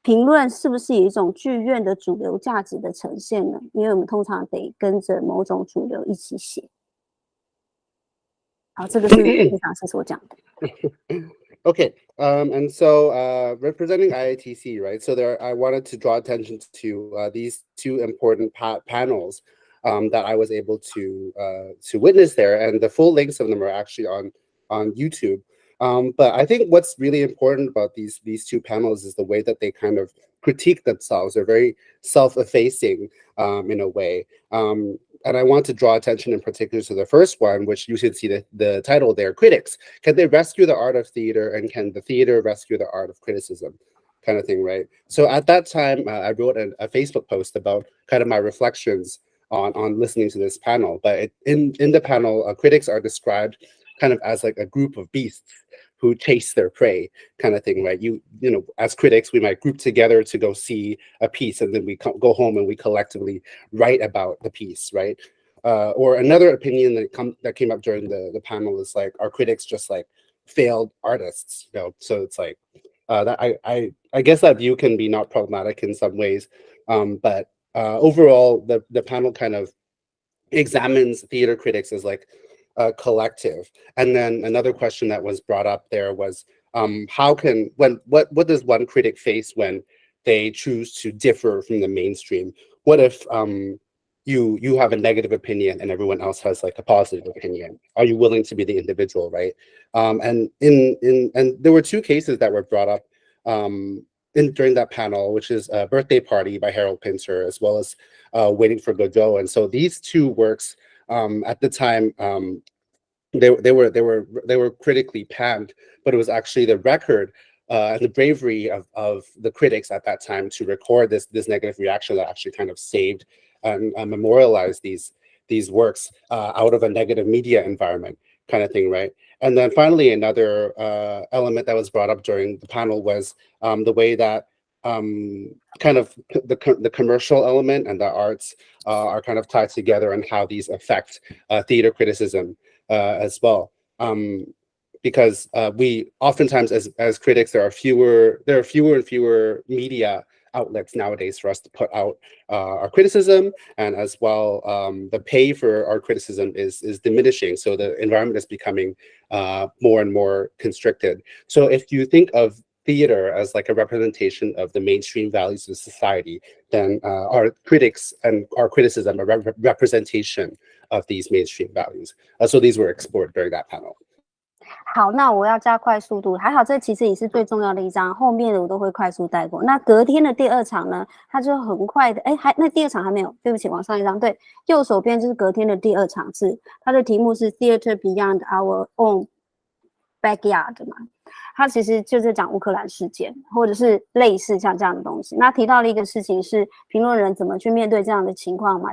S4: 评论是不是有一种剧院的主流价值的呈现呢？因为我们通常得跟着某种主流一起写。好，这个是这场是所讲的。
S2: Okay, and so representing IATC, right? So I wanted to draw attention to these two important panels that I was able to witness there, and the full links of them are actually on YouTube. But I think what's really important about these two panels is the way that they kind of critique themselves. They're very self-effacing in a way. And I want to draw attention in particular to the first one, which you should see the title there, Critics. Can they rescue the art of theater, and can the theater rescue the art of criticism? Kind of thing, right? So at that time, I wrote a Facebook post about kind of my reflections on listening to this panel. But in the panel, critics are described kind of as like a group of beasts who chase their prey, kind of thing, right? You know, as critics, we might group together to go see a piece, and then we go home and we collectively write about the piece, right? Or another opinion that came up during the panel is like, are critics just like failed artists? You know, so it's like that. I guess that view can be not problematic in some ways, but overall, the panel kind of examines theater critics as like a collective. And then another question that was brought up there was what does one critic face when they choose to differ from the mainstream? What if you have a negative opinion and everyone else has like a positive opinion? Are you willing to be the individual, right? And there were two cases that were brought up during that panel, which is a Birthday Party by Harold Pinter, as well as Waiting for Godot. And so these two works at the time, they were critically panned, but it was actually the record and the bravery of the critics at that time to record this negative reaction that actually kind of saved and memorialized these works out of a negative media environment, kind of thing, right? And then finally, another element that was brought up during the panel was the way that kind of the commercial element and the arts are kind of tied together, and how these affect theater criticism as well. Because we oftentimes, as critics, there are fewer and fewer media outlets nowadays for us to put out our criticism, and as well the pay for our criticism is diminishing, so the environment is becoming more and more constricted. So if you think of theater as like a representation of the mainstream values of society, then our critics and our criticism are a representation of these mainstream values. So these were explored during that panel.
S4: 好，那我要加快速度。还好，这其实也是最重要的一章，后面的我都会快速带过。那隔天的第二场呢，它就很快的，那第二场还没有，对不起，往上一张，对，右手边就是隔天的第二场次，它的题目是 Theater Beyond Our Own Backyard 嘛，它其实就是讲乌克兰事件，或者是类似像这样的东西。那提到了一个事情是评论人怎么去面对这样的情况嘛，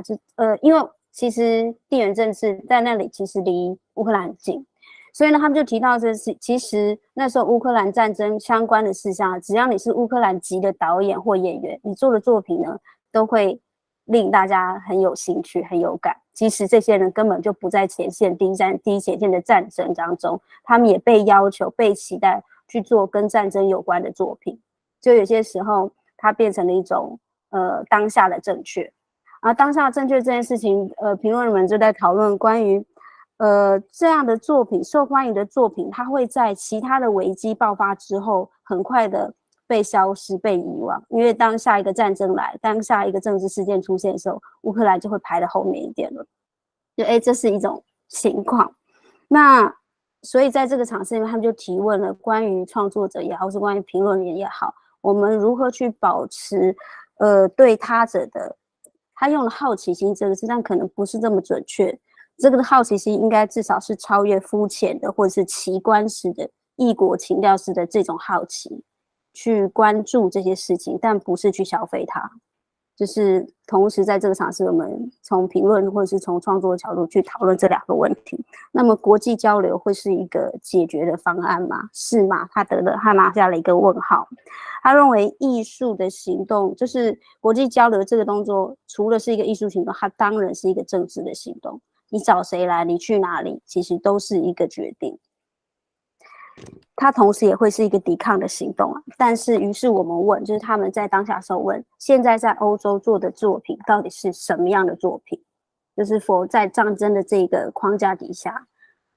S4: 因为其实地缘政治在那里其实离乌克兰很近。所以呢，他们就提到其实那时候乌克兰战争相关的事项，只要你是乌克兰籍的导演或演员，你做的作品呢，都会令大家很有兴趣、很有感。即使这些人根本就不在前线第一前线的战争当中，他们也被要求、被期待去做跟战争有关的作品。就有些时候，它变成了一种当下的正确。而当下正确这件事情，评论人们就在讨论关于。这样的作品，受欢迎的作品，它会在其他的危机爆发之后，很快的被消失、被遗忘。因为当下一个战争来，当下一个政治事件出现的时候，乌克兰就会排在后面一点了。就这是一种情况。那所以在这个场次里面，他们就提问了关于创作者也好，是关于评论人也好，我们如何去保持对他者的，他用了好奇心这个字，但可能不是这么准确。这个好奇心应该至少是超越肤浅的，或者是奇观式的、异国情调式的这种好奇，去关注这些事情，但不是去消费它。就是同时在这个场次，我们从评论或者是从创作的角度去讨论这两个问题。那么国际交流会是一个解决的方案吗？是吗？他拿下了一个问号。他认为艺术的行动，就是国际交流这个动作，除了是一个艺术行动，它当然是一个政治的行动。你找谁来，你去哪里，其实都是一个决定。它同时也会是一个抵抗的行动啊。但是，于是我们问，就是他们在当下的时候问，现在在欧洲做的作品到底是什么样的作品？就是否在战争的这个框架底下，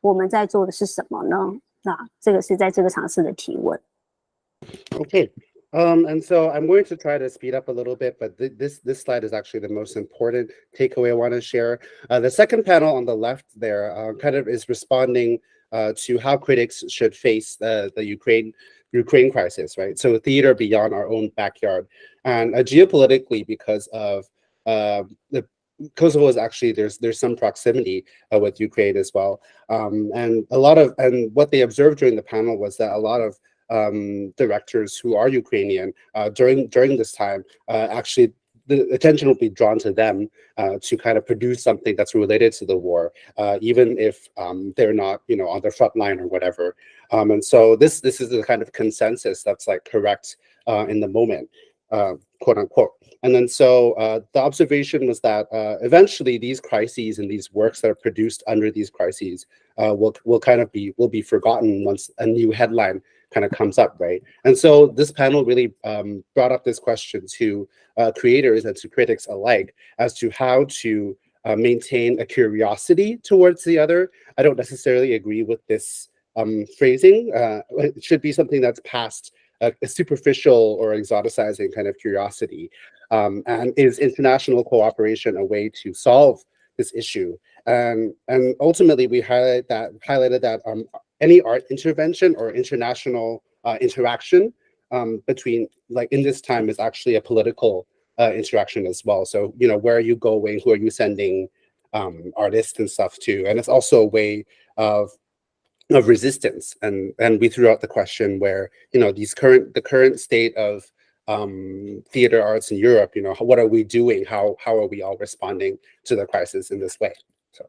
S4: 我们在做的是什么呢？那这个是在这个场次的提问。
S2: Okay. And so I'm going to try to speed up a little bit, but this slide is actually the most important takeaway I want to share. The second panel on the left there kind of is responding to how critics should face the Ukraine crisis, right? So theater beyond our own backyard, and geopolitically, because of the Kosovo is actually there's some proximity with Ukraine as well, and what they observed during the panel was that a lot of directors who are Ukrainian during this time, actually the attention will be drawn to them to kind of produce something that's related to the war, even if they're not, on the front line or whatever. And so this is the kind of consensus that's like correct in the moment, quote unquote. And then so the observation was that eventually these crises and these works that are produced under these crises will be forgotten once a new headline kind of comes up, right? And so this panel really brought up this question to creators and to critics alike as to how to maintain a curiosity towards the other. I don't necessarily agree with this phrasing. It should be something that's past a superficial or exoticizing kind of curiosity. And is international cooperation a way to solve this issue? And ultimately, we highlighted that any art intervention or international interaction between, like in this time, is actually a political interaction as well. So, where are you going? Who are you sending artists and stuff to? And it's also a way of resistance. And we threw out the question where, the current state of theater arts in Europe, what are we doing? How are we all responding to the crisis in this way? So.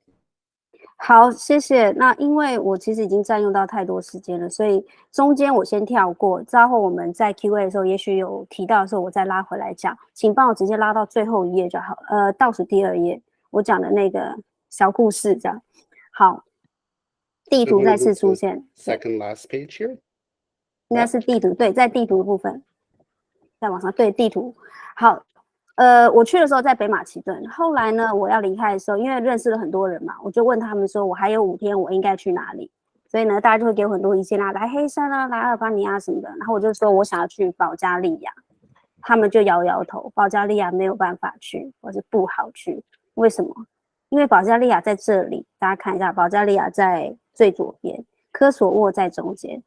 S4: 好，谢谢。那因为我其实已经占用到太多时间了，所以中间我先跳过，之后我们在 Q&A 的时候，也许有提到的时候，我再拉回来讲。请帮我直接拉到最后一页就好，倒数第2页，我讲的那个小故事这样。好，地图再次出现。
S2: Second last page here.
S4: 应该是地图，对，在地图的部分，再往上，对，地图。好。我去的时候在北马其顿，后来呢，我要离开的时候，因为认识了很多人嘛，我就问他们说，我还有5天，我应该去哪里？所以呢，大家就会给我很多意见啦，来黑山啊，来阿尔巴尼亚什么的。然后我就说我想要去保加利亚，他们就摇摇头，保加利亚没有办法去，或是不好去。为什么？因为保加利亚在这里，大家看一下，保加利亚在最左边，科索沃在中间，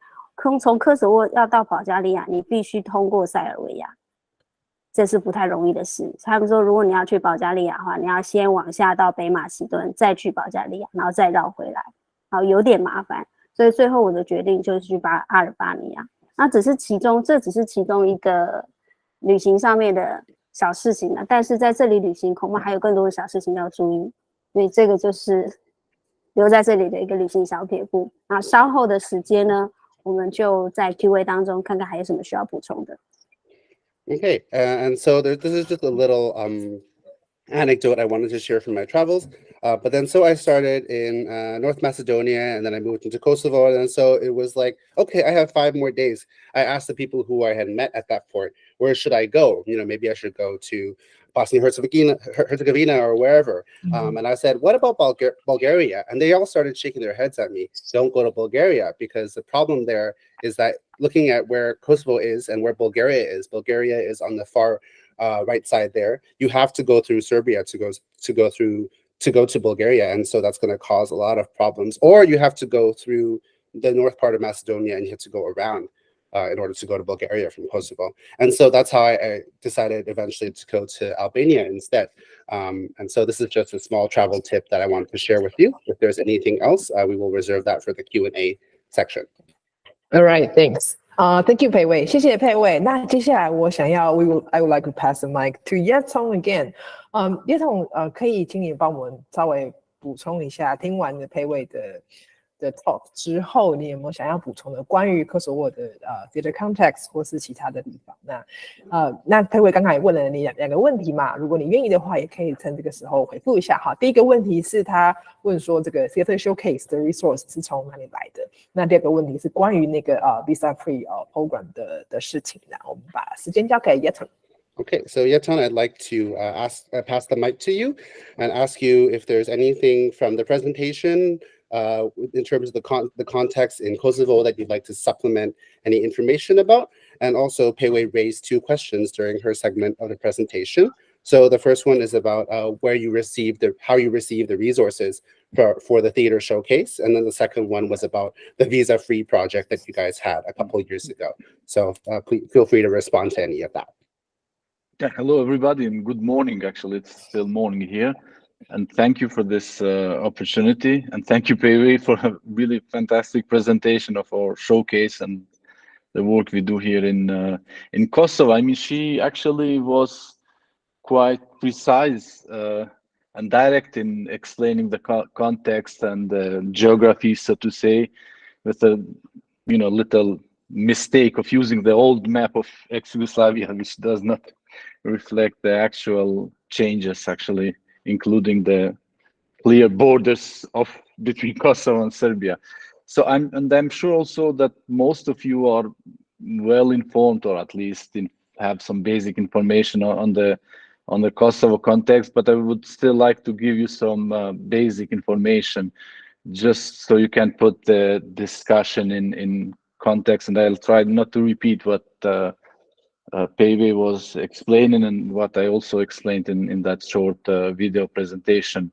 S4: 从科索沃要到保加利亚，你必须通过塞尔维亚，这是不太容易的事。他们说，如果你要去保加利亚的话，你要先往下到北马其顿，再去保加利亚，然后再绕回来，好，有点麻烦。所以最后我的决定就是去阿尔巴尼亚。那这只是其中一个旅行上面的小事情了，但是在这里旅行恐怕还有更多的小事情要注意，所以这个就是留在这里的一个旅行小撇步。那稍后的时间呢，我们就在 Q&A 当中看看还有什么需要补充的。
S2: Okay, and so this is just a little anecdote I wanted to share from my travels. But then so I started in North Macedonia, and then I moved into Kosovo. And so it was like, okay, I have 5 more days. I asked the people who I had met at that port, where should I go? You know, maybe I should go to Bosnia-Herzegovina or wherever. And I said, what about Bulgaria? And they all started shaking their heads at me. Don't go to Bulgaria, because the problem there is that looking at where Kosovo is and where Bulgaria is on the far right side there. You have to go through Serbia to go to Bulgaria, and so that's going to cause a lot of problems. Or you have to go through the north part of Macedonia, and you have to go around in order to go to Bulgaria from Kosovo. And so that's how I decided eventually to go to Albania instead. And so this is just a small travel tip that I wanted to share with you. If there's anything else, we will reserve that for the Q&A section.
S1: All right, thanks. Thank you, Pei-wei. 谢谢 Pei-wei. 那接下来我想要 I would like to pass the mic to Jeton again. Jeton, 可以请你帮我们稍微补充一下，听完的 Pei-wei 的 talk 之后，你有没有想要补充的关于科索沃的theater context 或是其他的地方？那 Pei-wei 刚才也问了你两个问题嘛，如果你愿意的话，也可以趁这个时候回复一下哈。第一个问题是他问说这个 theater showcase 的 resource 是从哪里来的？那第二个问题是关于那个visa free program 的事情。那我们把时间交给 Jeton。Okay,
S2: so Jeton, I'd like to pass the mic to you and ask you if there's anything from the presentation in terms of the context in Kosovo that you'd like to supplement any information about. And also Pei-wei raised 2 questions during her segment of the presentation. So the first one is about how you received the resources for the theater showcase. And then the second one was about the visa-free project that you guys had a couple of years ago. So please feel free to respond to any of that.
S5: Yeah, hello everybody, and good morning. Actually, it's still morning here. And thank you for this opportunity. And thank you, Pei-wei, for a really fantastic presentation of our showcase and the work we do here in Kosovo. I mean, she actually was quite precise and direct in explaining the context and the geography, so to say, with a little mistake of using the old map of ex-Yugoslavia, which does not reflect the actual changes, actually, including the clear borders between Kosovo and Serbia. So I'm sure also that most of you are well informed, or at least have some basic information on the Kosovo context. But I would still like to give you some basic information, just so you can put the discussion in context. And I'll try not to repeat what Pei-wei was explaining and what I also explained in that short video presentation.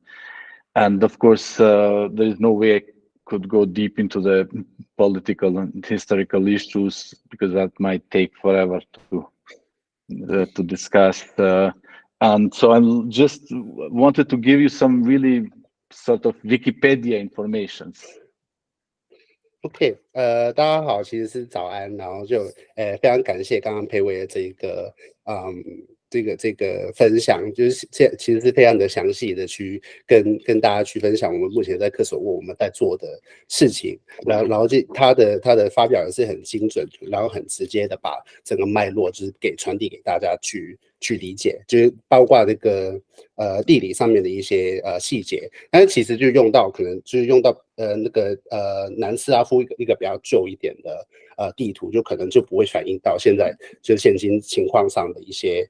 S5: And of course, there is no way I could go deep into the political and historical issues, because that might take forever to discuss. And so I just wanted to give you some really sort of Wikipedia information.
S2: OK， 大家好，其实是早安，然后就非常感谢刚刚Pei-wei的这个分享，就是其实是非常的详细的去跟大家去分享我们目前在科索沃我们在做的事情，然后他的发表也是很精准，然后很直接的把整个脉络就是传递给大家去理解，就是包括这个地理上面的一些细节，但是其实就用到那个南斯拉夫一个比较旧一点的地图，就可能就不会反映到现在就现今情况上的一些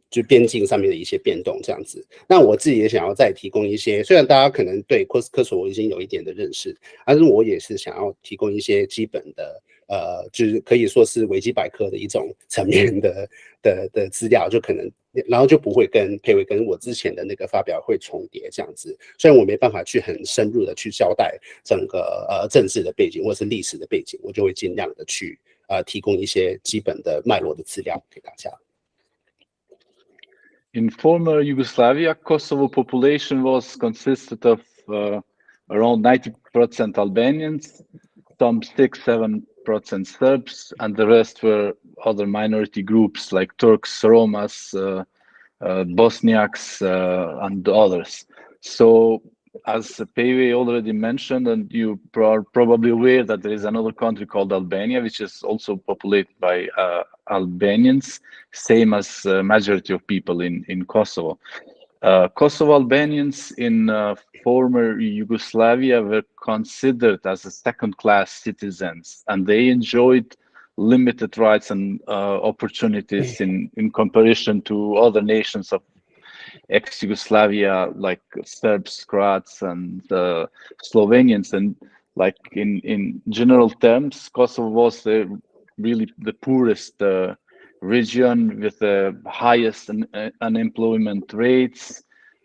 S2: 就边境上面的一些变动这样子。那我自己也想要再提供一些，虽然大家可能对科索沃已经有一点的认识，但是我也是想要提供一些基本的就是可以说是维基百科的一种层面的资料，就可能然后就不会跟佩伟跟我之前的那个发表会重叠这样子。虽然我没办法去很深入的去交代整个政治的背景或是历史的背景，我就会尽量的去提供一些基本的脉络的资料给大家。
S5: In former Yugoslavia, Kosovo population was consisted of around 90% Albanians, some 6-7% Serbs, and the rest were other minority groups like Turks, Romas, Bosniaks, and others. So, as Pei-wei already mentioned, and you are probably aware that there is another country called Albania, which is also populated by Albanians, same as majority of people in Kosovo. Kosovo Albanians in former Yugoslavia were considered as second-class citizens, and they enjoyed limited rights and opportunities in comparison to other nations of ex-Yugoslavia, like Serbs, Croats, and Slovenians. And like in general terms, Kosovo was really the poorest region with the highest unemployment rates,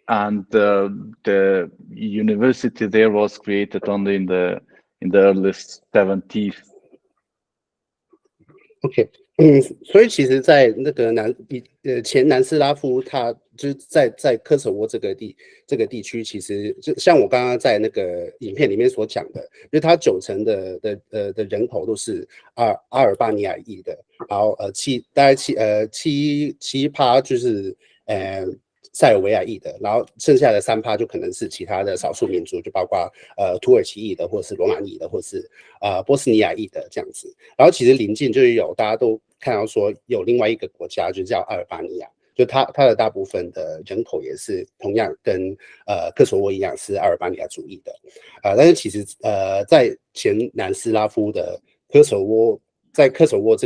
S5: and the university there was created only in the early 70s.
S2: OK， 所以其实，在那个前南斯拉夫，它就是在科索沃这个地区，其实就像我刚刚在那个影片里面所讲的，就是它90%的人口都是阿尔巴尼亚裔的，然后大概7%就是塞尔维亚裔的，然后剩下的3%就可能是其他的少数民族，就包括土耳其裔的，或是罗马裔的，或是波斯尼亚裔的这样子。然后其实邻近就是大家都看到说有另外一个国家，就叫阿尔巴尼亚，就它的大部分的人口也是同样跟科索沃一样是阿尔巴尼亚族裔的，但是其实在前南斯拉夫的科索沃。在科索沃这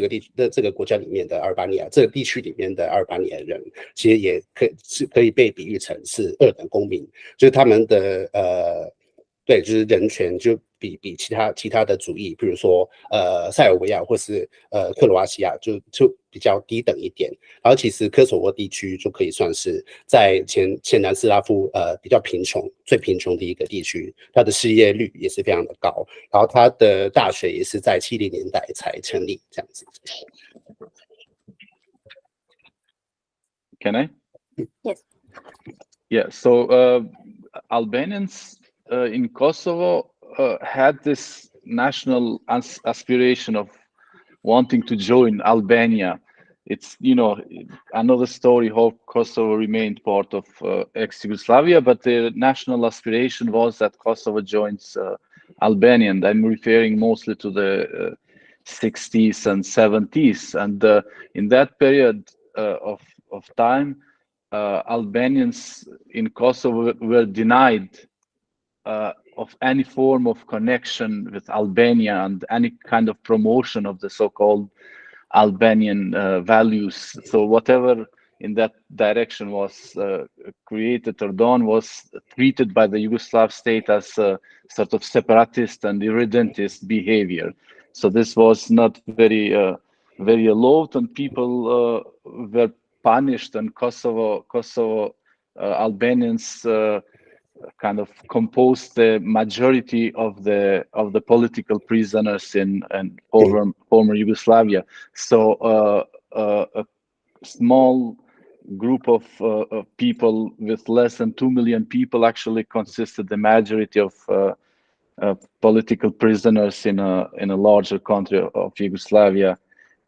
S2: 个国家里面的阿尔巴尼亚这个地区里面的阿尔巴尼亚人，其实也可以被比喻成是2等公民，就是他们的对，就是人权就比其他的族裔，比如说塞尔维亚或是克罗埃西亚就比较低等一点。然后其实科索沃地区就可以算是在前南斯拉夫比较最贫穷的一个地区，它的失业率也是非常的高，然后它的大学也是在70年代才成立这样子。
S5: Can I?
S4: Yes.
S5: Yeah. So Albanians in Kosovo had this national aspiration of wanting to join Albania. It's, another story how Kosovo remained part of ex-Yugoslavia, but the national aspiration was that Kosovo joins Albania, and I'm referring mostly to the 60s and 70s. And in that period of time, Albanians in Kosovo were denied of any form of connection with Albania and any kind of promotion of the so-called Albanian values. So whatever in that direction was created or done was treated by the Yugoslav state as a sort of separatist and irredentist behavior. So this was not very allowed, and people were punished, and Kosovo Albanians kind of composed the majority of the political prisoners in former Yugoslavia. So a small group of people with less than 2 million people actually consisted the majority of political prisoners in a larger country of Yugoslavia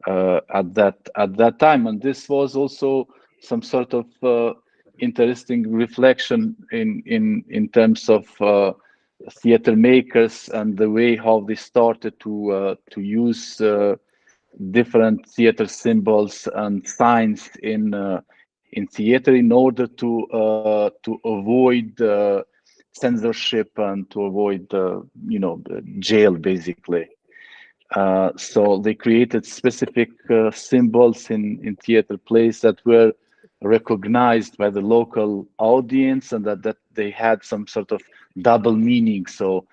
S5: at that time. And this was also some sort of interesting reflection in terms of theater makers and the way how they started to use different theater symbols and signs in theater in order to avoid censorship and to avoid the jail, basically. So they created specific symbols in theater plays that were recognized by the local audience, and that they had some sort of double meaning. So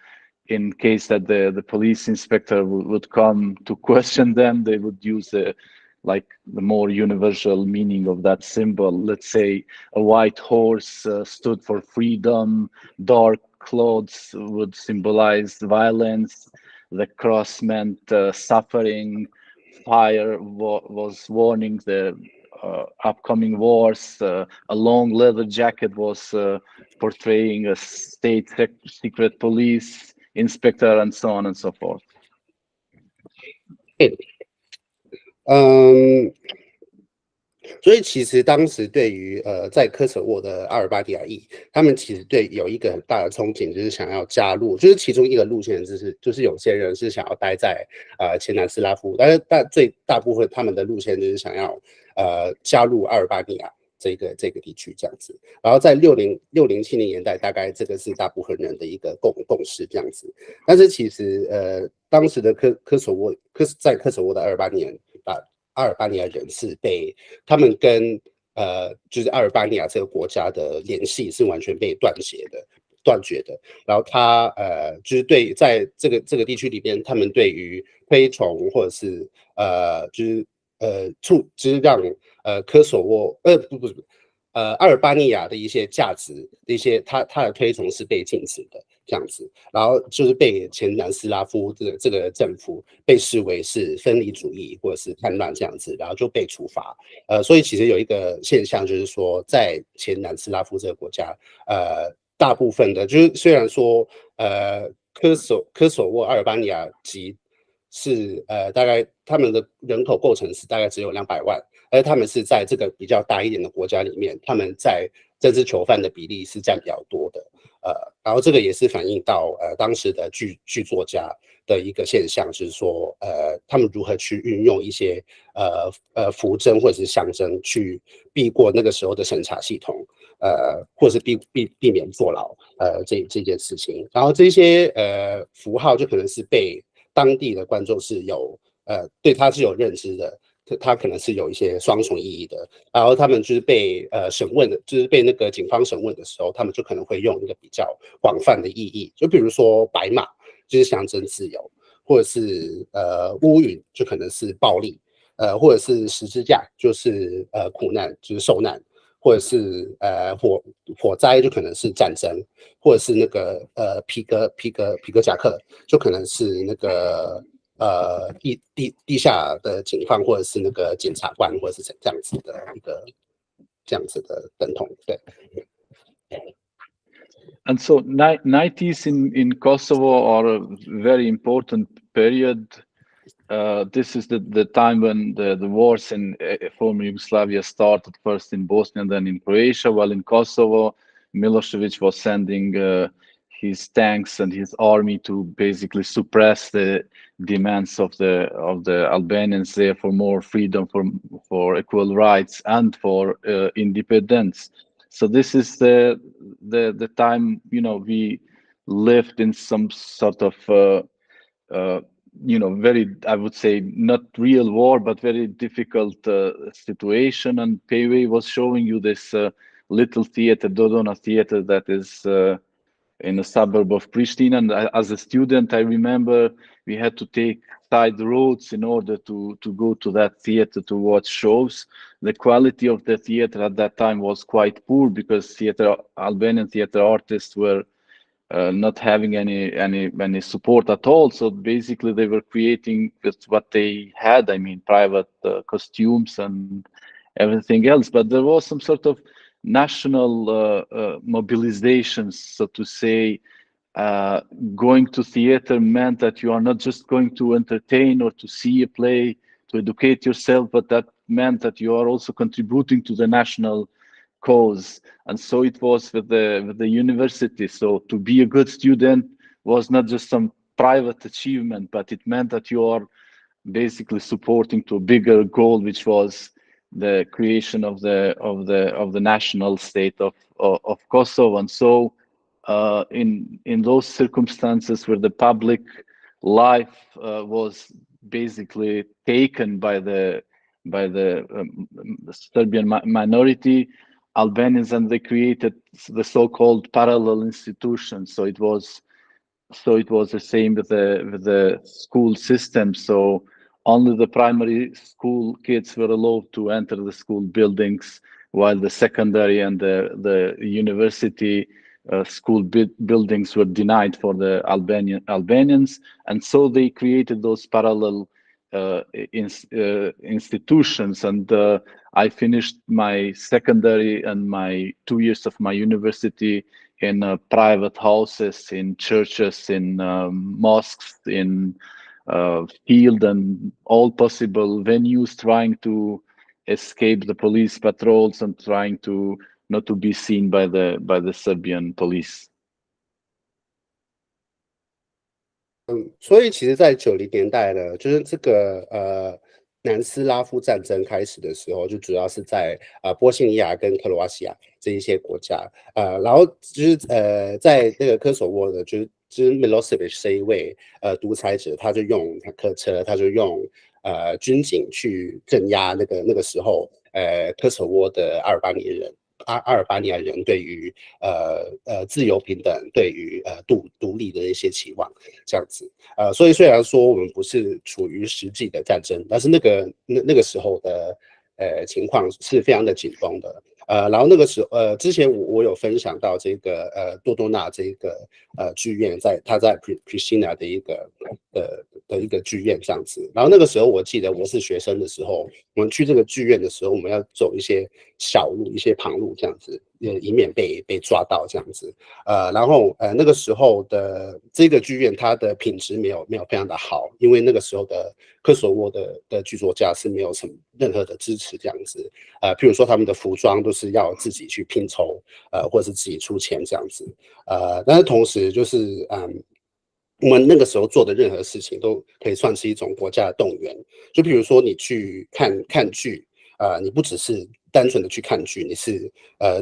S5: in case that the police inspector would come to question them, they would use a like the more universal meaning of that symbol. Let's say a white horse stood for freedom, dark clothes would symbolize violence, the cross meant suffering, fire was warning the upcoming wars, a long leather jacket was portraying a state secret police inspector, and so on and so forth.
S2: 所以其实当时对于在科索沃的阿尔巴尼亚裔，他们其实有一个很大的憧憬，就是想要加入，就是其中一个路线就是有些人是想要待在前南斯拉夫，但是最大部分他们的路线就是想要加入阿尔巴尼亚这个地区这样子。然后在60、70年代，大概这个是大部分人的一个共识这样子。但是其实当时的在科索沃的阿尔巴尼亚人是被他们跟就是阿尔巴尼亚这个国家的联系是完全被断绝的。然后他就是在这个地区里边，他们对于推崇或者是就是让科索沃阿尔巴尼亚的一些价值的一些他的推崇是被禁止的。这样子，然后就是被前南斯拉夫这个政府被视为是分离主义或者是叛乱这样子，然后就被处罚。所以其实有一个现象就是说，在前南斯拉夫这个国家，大部分的就是虽然说科索沃阿尔巴尼亚籍是大概他们的人口构成是大概只有200万，而他们是在这个比较大一点的国家里面，他们在政治囚犯的比例是占比较多的。然后这个也是反映到当时的剧作家的一个现象，就是说他们如何去运用一些符征或者是象征去避过那个时候的审查系统，或者是避免坐牢这件事情。然后这些符号就可能是被当地的观众是有对他是有认知的。他可能是有一些双重意义的，然后他们就是被审问的，就是被那个警方审问的时候，他们就可能会用一个比较广泛的意义，就比如说白马就是象征自由，或者是乌云就可能是暴力，或者是十字架就是苦难，就是受难，或者是火灾就可能是战争，或者是那个皮革夹克就可能是那个。地下的警方或者是那个检察官，或者是这样子的一个这样子的等同，对。
S5: And so 90s in Kosovo are a very important period. This is the time when the wars in former Yugoslavia started, first in Bosnia and then in Croatia, while in Kosovo, Milosevic was sending his tanks and his army to basically suppress the demands of the Albanians there for more freedom, for equal rights, and for independence. So this is the time, you know, we lived in some sort of you know, very, I would say, not real war, but very difficult situation. And Pei-wei was showing you this little theater, Dodona theater, that is in a suburb of Pristina. And as a student, I remember we had to take side roads in order to go to that theater to watch shows. The quality of the theater at that time was quite poor because Albanian theater artists were not having any support at all. So basically they were creating with what they had, I mean, private costumes and everything else. But there was some sort of national mobilizations, so to say. Going to theater meant that you are not just going to entertain or to see a play, to educate yourself, but that meant that you are also contributing to the national cause. And so it was with the university. So to be a good student was not just some private achievement, but it meant that you are basically supporting to a bigger goal, which was the creation of the national state of Kosovo. And so in those circumstances where the public life was basically taken by the Serbian minority, Albanians, and they created the so-called parallel institutions. So it was the same with the school system. So only the primary school kids were allowed to enter the school buildings, while the secondary and the university school buildings were denied for the Albanians. And so they created those parallel institutions. And I finished my secondary and my 2 years of my university in private houses, in churches, in mosques, in field and all possible venues, trying to escape the police patrols and trying to not to be seen by the Serbian police.
S2: 所以其实，在90年代呢，就是这个南斯拉夫战争开始的时候，就主要是在波西尼亚跟克罗瓦西亚这一些国家，然后就是在那个科索沃的，就是 Milosevic 这一位独裁者，他就用坦克车，他就用军警去镇压那个时候科索沃的阿尔巴尼亚人对于自由平等、对于独立的一些期望，这样子。所以虽然说我们不是处于实际的战争，但是那个时候的情况是非常的紧绷的。然后那个时候之前我有分享到这个多多纳这个剧院，他在 Pristina 的一个剧院这样子。然后那个时候我记得我是学生的时候，我们去这个剧院的时候，我们要走一些小路、一些旁路这样子，以免被抓到这样子。然后那个时候的这个剧院，它的品质没有非常的好，因为那个时候的科索沃的剧作家是没有任何的支持这样子。譬如说他们的服装都是要自己去拼凑，或者是自己出钱这样子。但是同时就是我们那个时候做的任何事情都可以算是一种国家的动员。就比如说你去看剧，你不只是单纯的去看剧，你是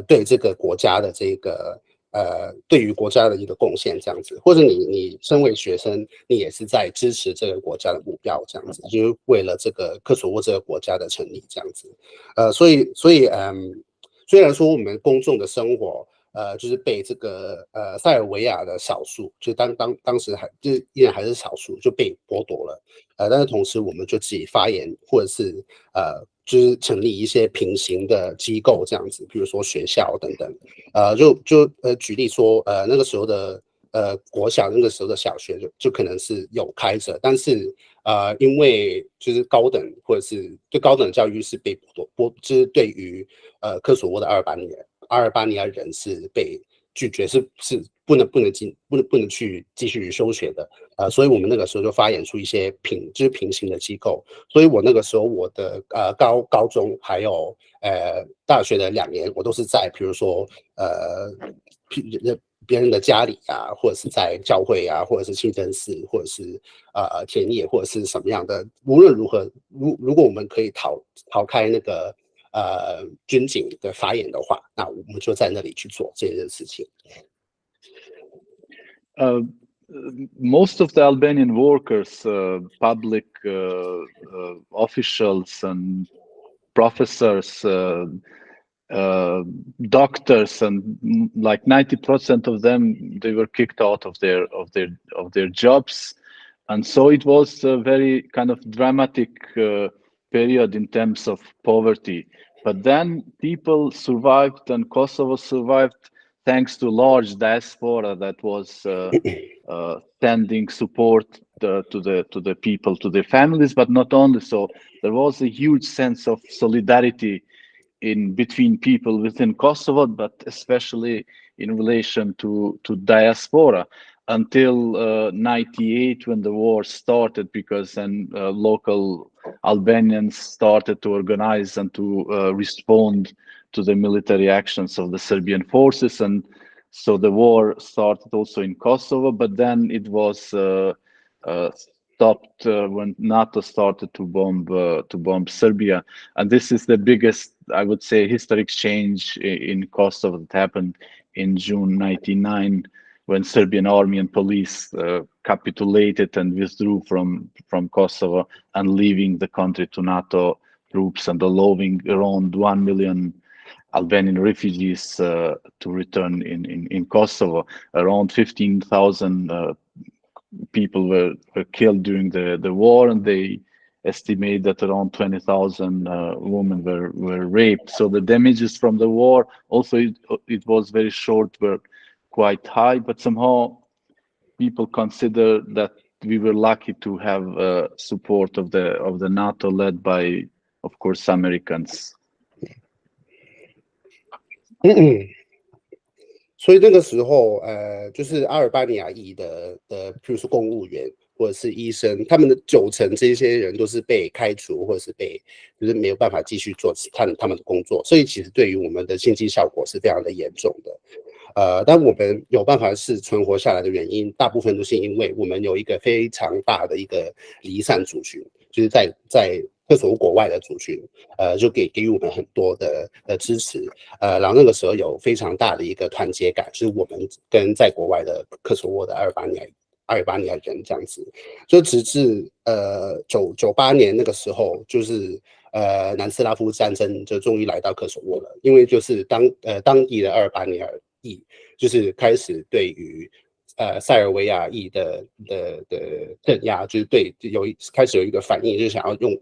S2: 对这个国家的这个对于国家的一个贡献这样子，或者你身为学生，你也是在支持这个国家的目标这样子，就是为了这个科索沃这个国家的成立这样子。所以虽然说我们公众的生活就是被这个塞尔维亚的少数，就当时就是依然还是少数就被剥夺了，但是同时我们就自己发言，或者是就是成立一些平行的机构这样子，比如说学校等等，举例说，那个时候的国小，那个时候的小学就可能是有开着，但是因为就是高等或者是对高等教育是被就是对于科索沃的阿尔巴尼亚人是被拒绝，是不能去继续修学的。所以我们那个时候就发展出一些平行的机构。所以我那个时候我的高中还有大学的2年，我都是在比如说别人的家里啊，或者是在教会啊，或者是清真寺，或者是田野，或者是什么样的。无论如何，如果我们可以逃开那个军警的法眼的话，那我们就在那里去做这件事情。
S5: Most of the Albanian workers, public officials and professors, doctors, and like 90% of them, they were kicked out of their jobs, and so it was a very kind of dramatic period in terms of poverty. But then people survived, and Kosovo survived thanks to large diaspora that was sending support to the people, to their families, but not only so. There was a huge sense of solidarity in between people within Kosovo, but especially in relation to diaspora until 98 when the war started, because then local Albanians started to organize and to respond to the military actions of the Serbian forces. And so the war started also in Kosovo, but then it was stopped when NATO started to bomb Serbia. And this is the biggest, I would say, historic change in Kosovo that happened in June 99, when Serbian army and police capitulated and withdrew from Kosovo and leaving the country to NATO troops and allowing around 1 million Albanian refugees to return in Kosovo. Around 15,000 people were killed during the war, and they estimate that around 20,000 women were raped. So the damages from the war, also it was very short, were quite high, but somehow people consider that we were lucky to have support of the NATO, led by, of course, Americans.
S2: 所以那个时候，就是阿尔巴尼亚裔的，譬如说公务员或者是医生，他们的90%这些人都是被开除，或者是就是没有办法继续做他们的工作，所以其实对于我们的经济效果是非常的严重的。但我们有办法是存活下来的原因，大部分都是因为我们有一个非常大的一个离散族群，就是在科索沃国外的族群，就给予我们很多的支持，然后那个时候有非常大的一个团结感，就是我们跟在国外的科索沃的阿尔巴尼亚人这样子，就直至98年那个时候，就是南斯拉夫战争就终于来到科索沃了，因为就是当地的阿尔巴尼亚裔就是开始对于塞尔维亚裔的镇压，就是开始有一个反应，就是想要用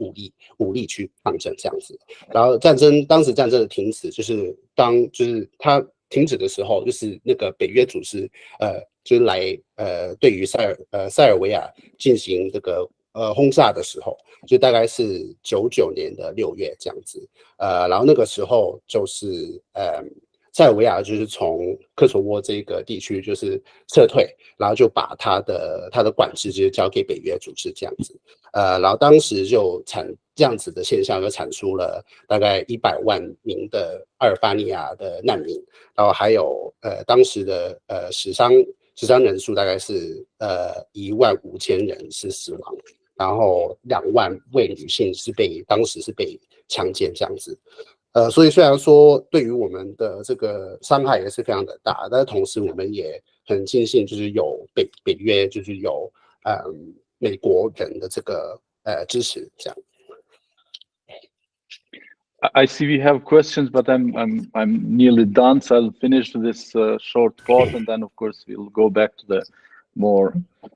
S2: 武力去抗争这样子。然后当时战争的停止，就是它停止的时候，就是那个北约组织就是来对于塞尔维亚进行这个轰炸的时候，就大概是99年的6月这样子。然后那个时候就是塞尔维亚就是从科索沃这个地区就是撤退，然后就把他的管制就是交给北约组织这样子，然后当时就这样子的现象就产出了大概100万名的阿尔巴尼亚的难民，然后还有当时的死伤人数大概是15000人是死亡，然后2万位女性当时是被强奸这样子。所以虽然说对于我们的这个伤害也是非常的大，但是同时我们也很庆幸，就是有北约，就是有美国人的这个支持，这样。
S5: I see we have questions, but I'm nearly done, so I'll finish this short part, and then of course we'll go back to the more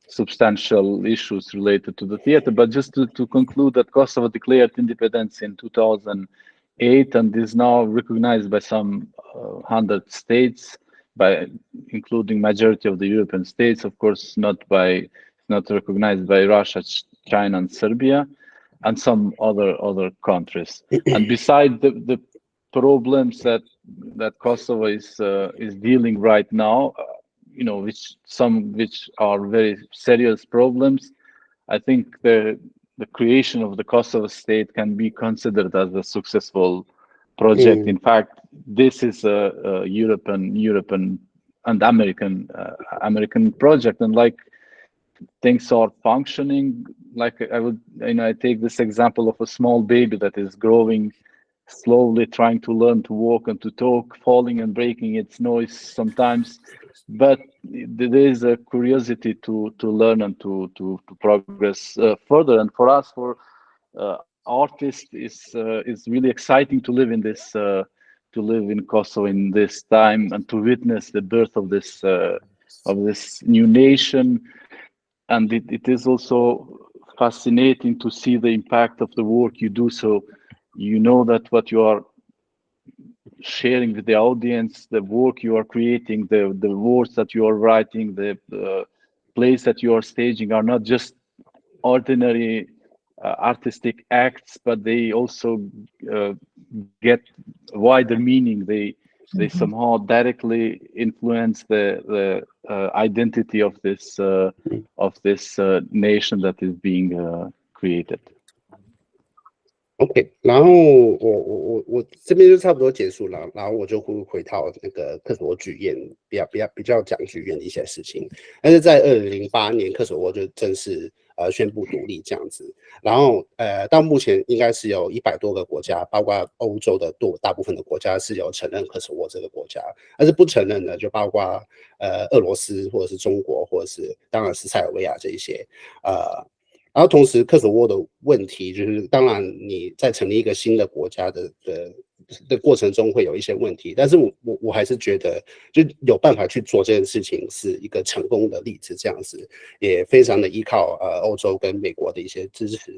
S5: substantial issues related to the theater. But just to conclude that Kosovo declared independence in 2008 and is now recognized by some 100 states, including majority of the European states, of course not recognized by Russia, China, and Serbia, and some other countries. And beside the problems that Kosovo is dealing right now, which are very serious problems, I think the creation of the Kosovo state can be considered as a successful project. In fact, this is a European and American project, and like things are functioning, like I take this example of a small baby that is growing slowly, trying to learn to walk and to talk, falling and breaking its nose sometimes, but there is a curiosity to learn and to progress further. And for us, for artists, is really exciting to live in this to live in Kosovo in this time and to witness the birth of this new nation. And it is also fascinating to see the impact of the work you do. So you know that what you are sharing with the audience, the work you are creating, the words that you are writing, the plays that you are staging are not just ordinary artistic acts, but they also get wider meaning. They somehow directly influence the identity of this nation that is being created.
S2: OK， 然后我这边就差不多结束了，然后我就回到那个科索沃剧院，比较讲剧院的一些事情。但是在2008年，科索沃就正式宣布独立这样子。然后到目前应该是有100多个国家，包括欧洲的大部分的国家是有承认科索沃这个国家，但是不承认的就包括俄罗斯或者是中国，或者是当然是塞尔维亚这一些然后同时科索沃的问题就是，当然你在成立一个新的国家的过程中会有一些问题，但是我还是觉得就有办法去做这件事情是一个成功的例子，这样子也非常的依靠欧洲跟美国的一些支持，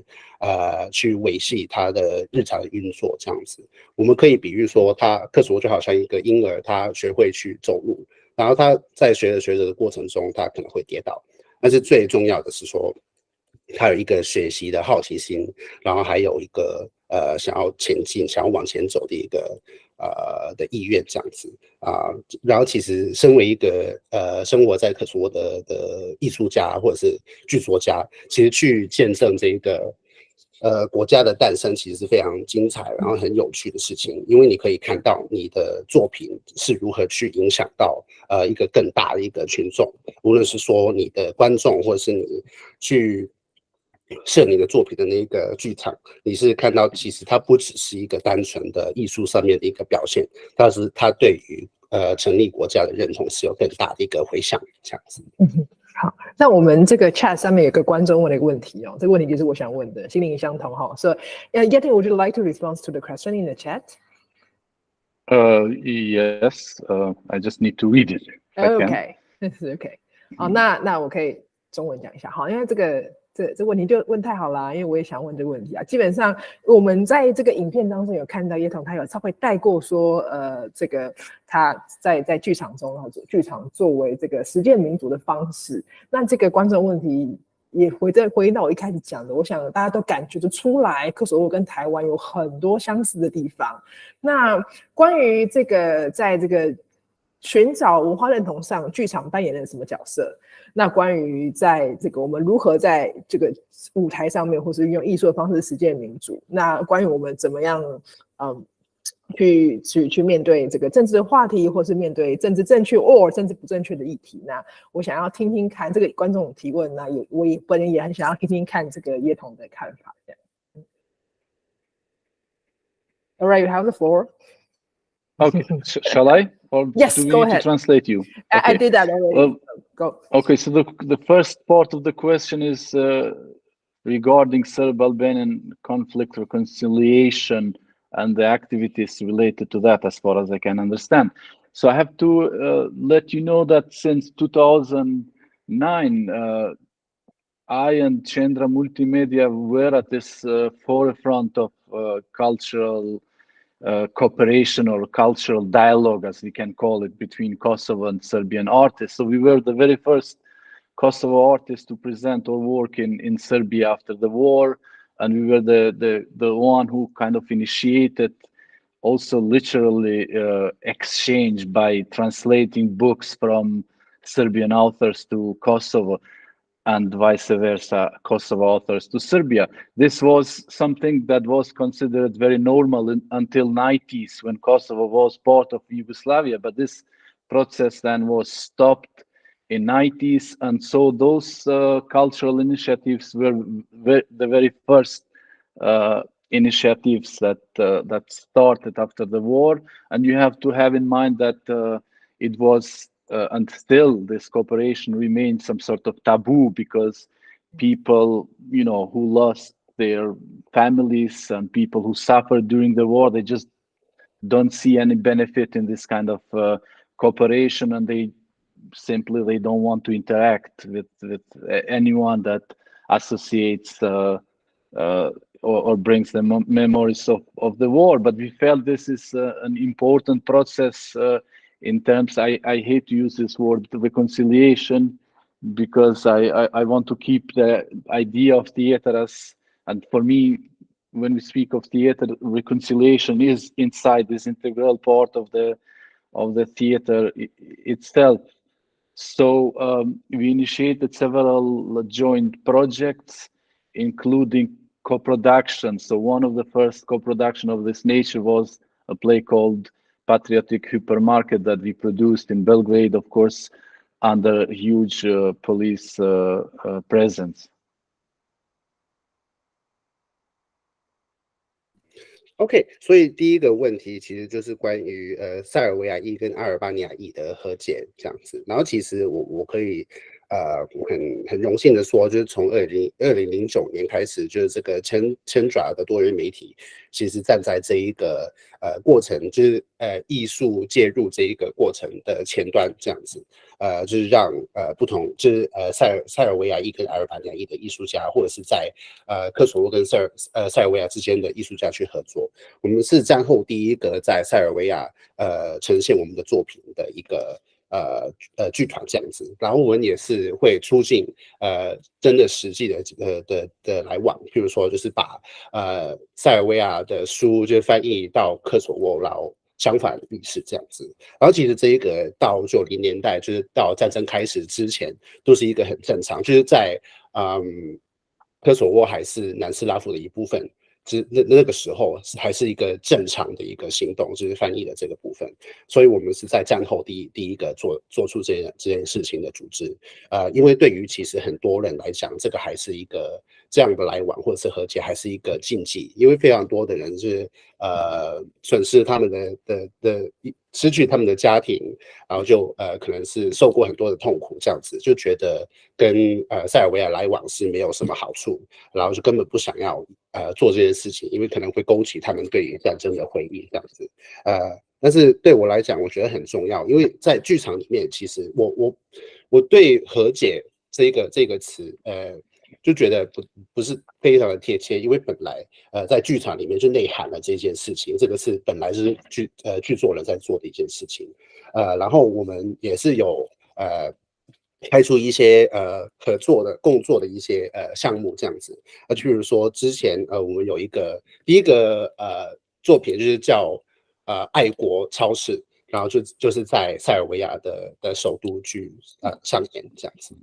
S2: 去维系它的日常的运作这样子。我们可以比喻说，科索沃就好像一个婴儿，他学会去走路，然后他在学着的过程中，他可能会跌倒，但是最重要的是说，他有一个学习的好奇心，然后还有一个想要前进、想要往前走的一个的意愿这样子然后其实身为一个生活在科索沃的艺术家或者是剧作家，其实去见证这个国家的诞生，其实是非常精彩，然后很有趣的事情，因为你可以看到你的作品是如何去影响到一个更大的一个群众，无论是说你的观众，或者是你去设你的作品的那个剧场，你是看到其实它不只是一个单纯的艺术上面的一个表现，它对于成立国家的认同是有更大的一个回响，这样子。
S1: 好，那我们这个 chat 上面有个观众问了一个问题这个问题就是我想问的，心灵相通So, Jeton, would you like to respond to the question in the chat?
S5: Yes, I just need to read it.
S1: Okay, okay. 好，那我可以中文讲一下因为这问题就问太好啦，因为我也想问这个问题基本上我们在这个影片当中有看到Jeton他有稍微带过说这个他在剧场中剧场作为这个实践民主的方式，那这个观众问题也回应到我一开始讲的，我想大家都感觉得出来科索沃跟台湾有很多相似的地方。那关于这个在这个寻找文化认同上剧场扮演了什么角色，那关于在这个我们如何在这个舞台上面或是运用艺术的方式实践民主，那关于我们怎么样去面对这个政治的话题，或是面对政治正确或政治不正确的议题，那我想要听听看这个观众提问，那我本人也很想要听听看这个Jeton的看法。All right, you have the floor.
S5: Okay, shall I? Or
S1: yes,
S5: do we
S1: go
S5: need
S1: ahead.
S5: to translate you?
S1: Okay. I did that already. Go.
S5: Okay, so the first part of the question is regarding Serb-Albanian conflict reconciliation and the activities related to that, as far as I can understand. So I have to let you know that since 2009, I and Qendra Multimedia were at this forefront of cultural cooperation or cultural dialogue, as we can call it, between Kosovo and Serbian artists. So we were the very first Kosovo artists to present or work in Serbia after the war, and we were the one who kind of initiated also literally exchange by translating books from Serbian authors to Kosovo, and vice versa, Kosovo authors to Serbia. This was something that was considered very normal until 90s, when Kosovo was part of Yugoslavia, but this process then was stopped in 90s, and so those cultural initiatives were the very first initiatives that started after the war. And you have to have in mind that it was and still this cooperation remains some sort of taboo, because people, you know, who lost their families and people who suffered during the war, they just don't see any benefit in this kind of cooperation, and they don't want to interact with anyone that associates or brings them memories of the war. But we felt this is an important process in terms, I hate to use this word, reconciliation, because I want to keep the idea of theater as, and for me, when we speak of theater, reconciliation is inside this integral part of the theater itself. So we initiated several joint projects, including co-production. So one of the first co-production of this nature was a play called Patriotic Hypermarket that we produced in Belgrade, of course, under huge police presence.
S2: OK， 所以第一个问题其实就是关于塞尔维亚裔跟阿尔巴尼亚裔的和解这样子。然后其实我可以很荣幸的说，就是从2009年开始，就是这个Qendra的多元媒体，其实站在这一个过程，就是艺术介入这一个过程的前端，这样子，就是让不同就是塞尔维亚裔跟阿尔巴尼亚裔的艺术家，或者是在科索沃跟塞尔维亚之间的艺术家去合作。我们是战后第一个在塞尔维亚呈现我们的作品的一个剧团这样子，然后我们也是会促进真的实际的来往，譬如说就是把塞尔维亚的书就翻译到科索沃，然后相反的历史这样子。然后其实这一个到90年代，就是到战争开始之前，都是一个很正常，就是在科索沃还是南斯拉夫的一部分。那个时候还是一个正常的一个行动，就是翻译的这个部分，所以我们是在战后第一个做出这件事情的组织，因为对于其实很多人来讲，这个还是一个这样的来往或者是和解还是一个禁忌，因为非常多的人是损失他们的失去他们的家庭，然后就可能是受过很多的痛苦，这样子就觉得跟塞尔维亚来往是没有什么好处，然后就根本不想要做这件事情，因为可能会勾起他们对于战争的回忆这样子。但是对我来讲，我觉得很重要，因为在剧场里面，其实我对和解这个词，就觉得不是非常的贴切，因为本来在剧场里面就内涵了这件事情，这个是本来是剧作人在做的一件事情，然后我们也是有开出一些合作的共作的一些项目这样子，譬如说之前我们有第一个作品就是叫爱国超市，然后就是在塞尔维亚的首都去上演这样子。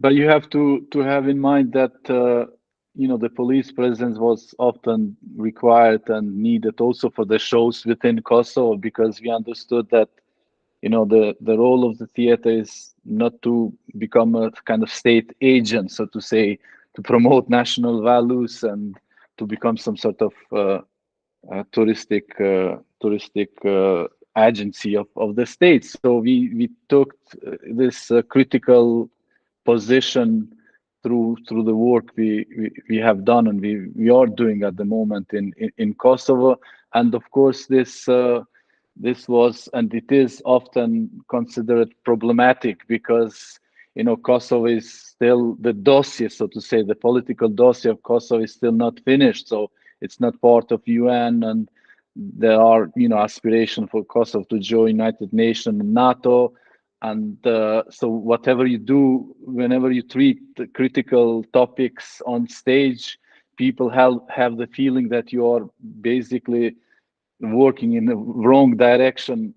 S5: But you have to have in mind that the police presence was often required and needed also for the shows within Kosovo, because we understood that the role of the theater is not to become a kind of state agent, so to say, to promote national values and to become some sort of touristic agency of the state. So we took this critical position through the work we have done and we are doing at the moment in Kosovo. And of course this was and it is often considered problematic because Kosovo is still the dossier, so to say, the political dossier of Kosovo is still not finished, so it's not part of UN, and there are aspiration for Kosovo to join United Nations and NATO. And so whatever you do, whenever you treat the critical topics on stage, people have the feeling that you are basically working in the wrong direction,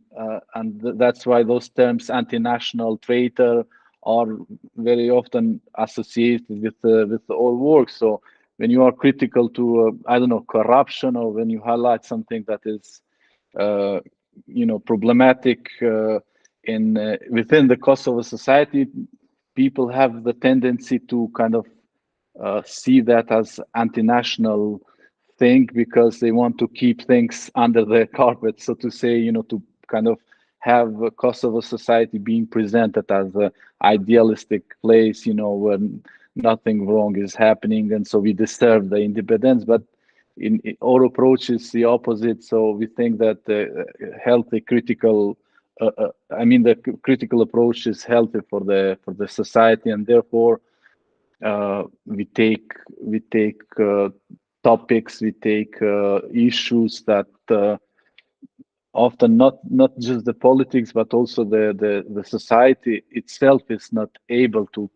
S5: and that's why those terms anti-national, traitor are very often associated with the old work. So when you are critical to corruption, or when you highlight something that is problematic within the Kosovo society, people have the tendency to kind of see that as anti-national thing, because they want to keep things under the carpet, so to say, to kind of have Kosovo society being presented as an idealistic place, where nothing wrong is happening, and so we deserve the independence. But in our approach is the opposite. So we think that the healthy critical, the critical approach is healthy for the society, and therefore we take topics, we take issues that often not just the politics, but also the society itself is not able to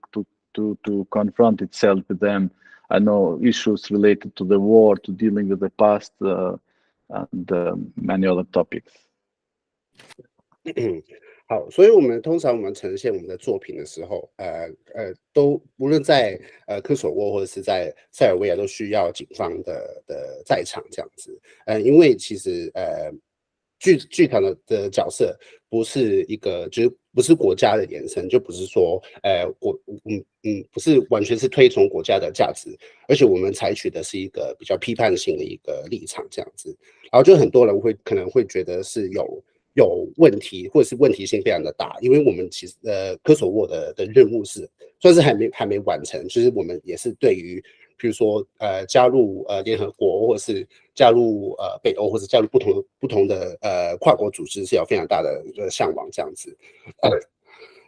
S5: confront itself with them. I know issues related to the war, to dealing with the past, and many other topics.
S2: 好，所以通常我们呈现我们的作品的时候，都无论在科索沃或者是在塞尔维亚，都需要警方的在场这样子。因为其实剧团的角色不是一个，就是不是国家的延伸，就不是说不是完全是推崇国家的价值，而且我们采取的是一个比较批判性的一个立场这样子。然后就很多人可能会觉得是有有问题，或者是问题性非常的大，因为我们其实科索沃的任务是算是还没完成，就是我们也是对于比如说加入联合国，或者是加入北欧，或者加入不同的跨国组织是有非常大的向往这样子。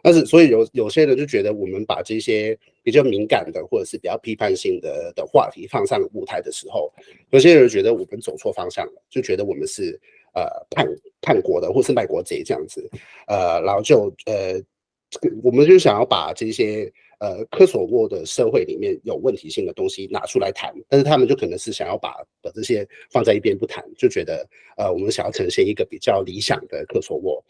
S2: 但是所以有些人就觉得我们把这些比较敏感的或者是比较批判性的话题放上舞台的时候，有些人觉得我们走错方向了，就觉得我们是叛国的或是卖国贼这样子，然后就我们就想要把这些科索沃的社会里面有问题性的东西拿出来谈，但是他们就可能是想要把这些放在一边不谈，就觉得我们想要呈现一个比较理想的科索沃，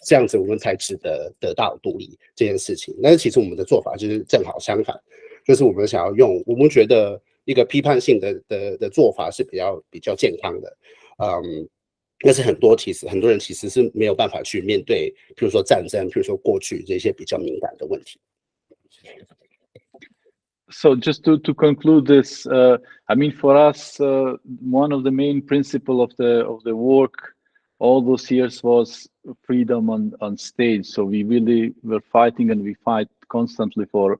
S2: 这样子我们才值得得到独立这件事情。但是其实我们的做法就是正好相反，就是我们想要用我们觉得一个批判性的做法是比较健康的，但是很多人其实是没有办法去面对，比如说战争，比如说过去这些比较敏感的问题。
S5: So just to conclude this, I mean, for us, one of the main principles of the work all those years was freedom on stage. So we really were fighting, and we fight constantly for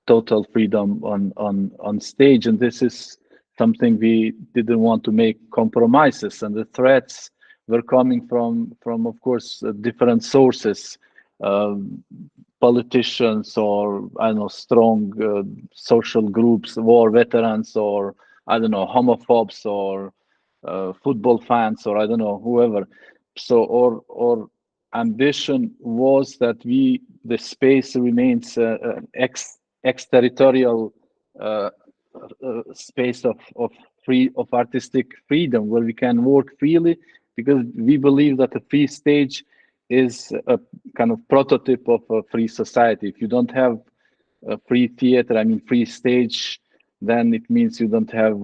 S5: total freedom on stage. And this is something we didn't want to make compromises. And the threats were coming from of course, different sources. Politicians, or I don't know, strong social groups, war veterans, or I don't know, homophobes, or football fans, or I don't know, whoever. So our ambition was that the space remains exterritorial space of artistic freedom, where we can work freely, because we believe that a free stage is a kind of prototype of a free society. If you don't have a free theater, I mean free stage, then it means you don't have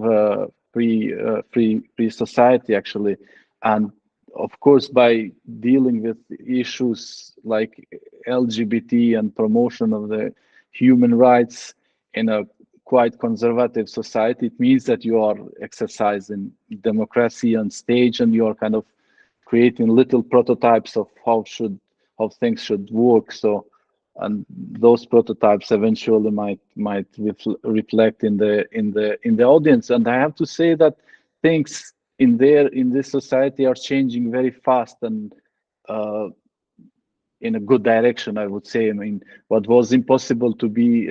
S5: free society actually. And of course, by dealing with issues like LGBT and promotion of the human rights in a quite conservative society, it means that you are exercising democracy on stage, and you are kind of creating little prototypes of how things should work. So, and those prototypes eventually might reflect in the audience. And I have to say that things in this society are changing very fast, and in a good direction, I would say. I mean, what was impossible to be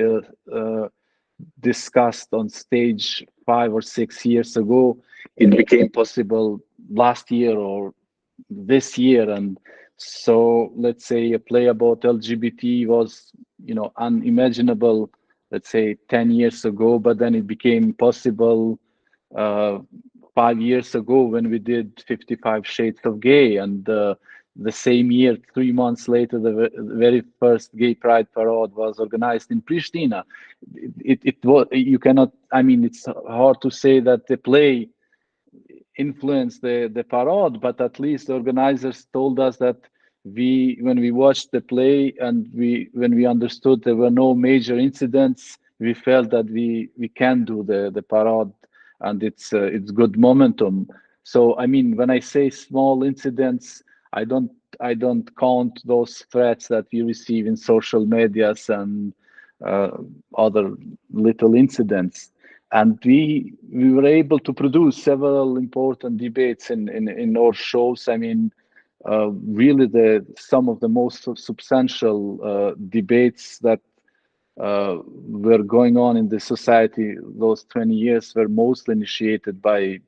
S5: discussed on stage 5 or 6 years ago, it became possible last year or this year. And so let's say a play about LGBT was, unimaginable, let's say 10 years ago, but then it became possible 5 years ago when we did 55 Shades of Gay. And the same year, 3 months later, the very first gay pride parade was organized in Pristina. It was, you cannot, I mean, it's hard to say that the play influenced the parade, but at least the organizers told us that when we watched the play and when we understood there were no major incidents, we felt that we can do the parade, and it's good momentum. So I mean, when I say small incidents, I don't count those threats that we receive in social medias and other little incidents. And we were able to produce several important debates in our shows. I mean, really some of the most substantial debates that were going on in the society those 20 years were mostly initiated by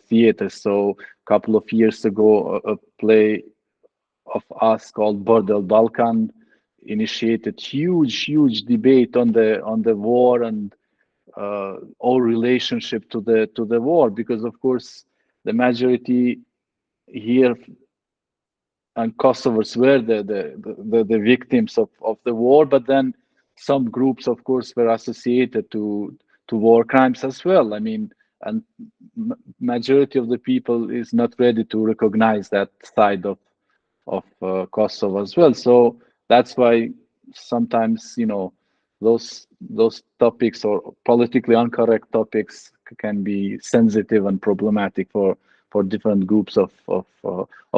S5: theater. So a couple of years ago, a play of us called Bordel Balkan initiated huge debate on the war and our relationship to the war, because of course the majority here and Kosovars were the victims of the war, but then some groups of course were associated to war crimes as well. I mean, and majority of the people is not ready to recognize that side of Kosovo as well. So that's why sometimes, those topics or politically incorrect topics can be sensitive and problematic for different groups of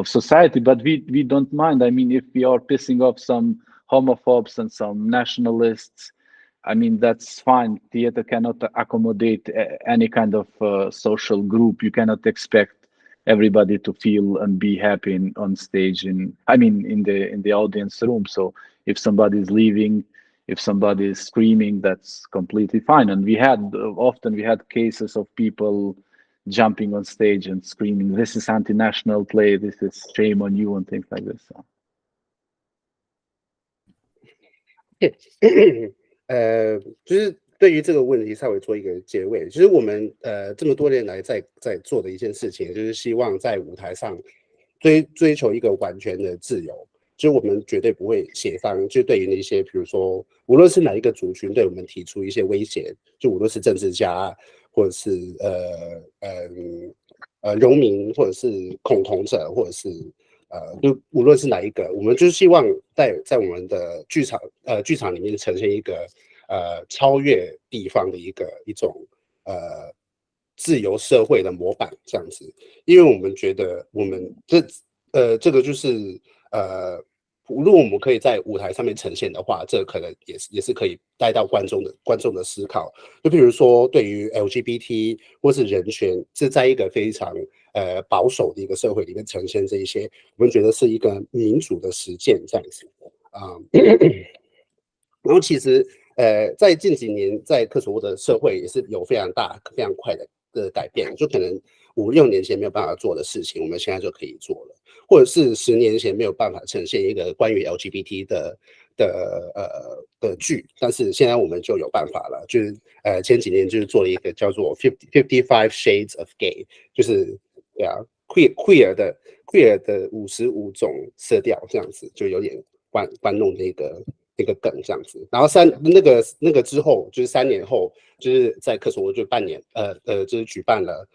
S5: society. But we don't mind. I mean, if we are pissing off some homophobes and some nationalists, I mean, that's fine. Theater cannot accommodate any kind of social group. You cannot expect everybody to feel and be happy on stage. In the audience room. So if somebody is leaving, if somebody is screaming, that's completely fine. And we had cases of people jumping on stage and screaming, "This is anti-national play. This is shame on you," and things like this. So.
S2: 就是对于这个问题稍微做一个结尾。就是我们这么多年来在做的一件事情，就是希望在舞台上追求一个完全的自由。就是我们绝对不会协商，就对于那些比如说无论是哪一个族群对我们提出一些威胁，就无论是政治家或者是农民或者是恐同者或者是就无论是哪一个，我们就是希望在我们的剧场里面呈现一个超越地方的一种自由社会的模板这样子。因为我们觉得我们这个就是如果我们可以在舞台上面呈现的话，这可能也是可以带到观众的思考。就比如说对于 LGBT 或是人权，是在一个非常保守的一个社会里面呈现这一些，我们觉得是一个民主的实践这样子然后其实在近几年在科索沃的社会也是有非常大非常快的改变，就可能5-6年前没有办法做的事情，我们现在就可以做了，或者是10年前没有办法呈现一个关于 LGBT 的剧，但是现在我们就有办法了。就是前几年就是做了一个叫做55 Shades of Gay， 就是queer 的55种色调这样子，就有点玩弄的一个梗这样子。然后那个之后就是3年后，就是在科索沃就半年就是举办了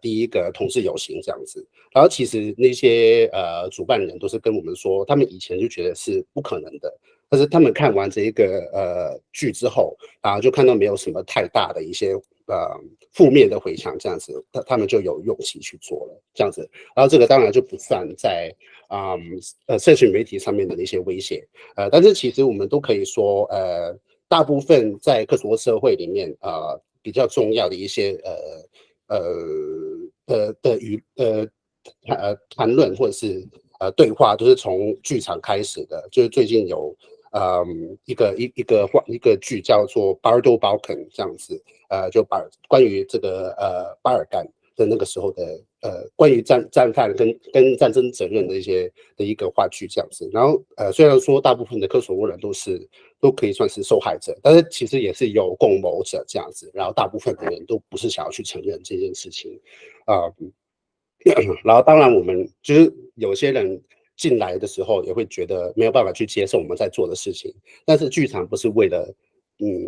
S2: 第一个同志游行这样子。然后其实那些主办人都是跟我们说，他们以前就觉得是不可能的，但是他们看完这一个剧之后，然后就看到没有什么太大的一些负面的回响这样子，他们就有勇气去做了这样子。然后这个当然就不算在社群媒体上面的那些威胁，但是其实我们都可以说，大部分在科索沃社会里面比较重要的一些谈论或者是对话，都是从剧场开始的。就是最近有一个剧叫做 Bardo Balkan 这样子，就关于这个巴尔干的那个时候的关于战犯跟战争责任的一个话剧这样子。然后虽然说大部分的科索沃人都可以算是受害者，但是其实也是有共谋者这样子。然后大部分的人都不是想要去承认这件事情然后当然我们就是有些人进来的时候也会觉得没有办法去接受我们在做的事情，但是剧场不是为了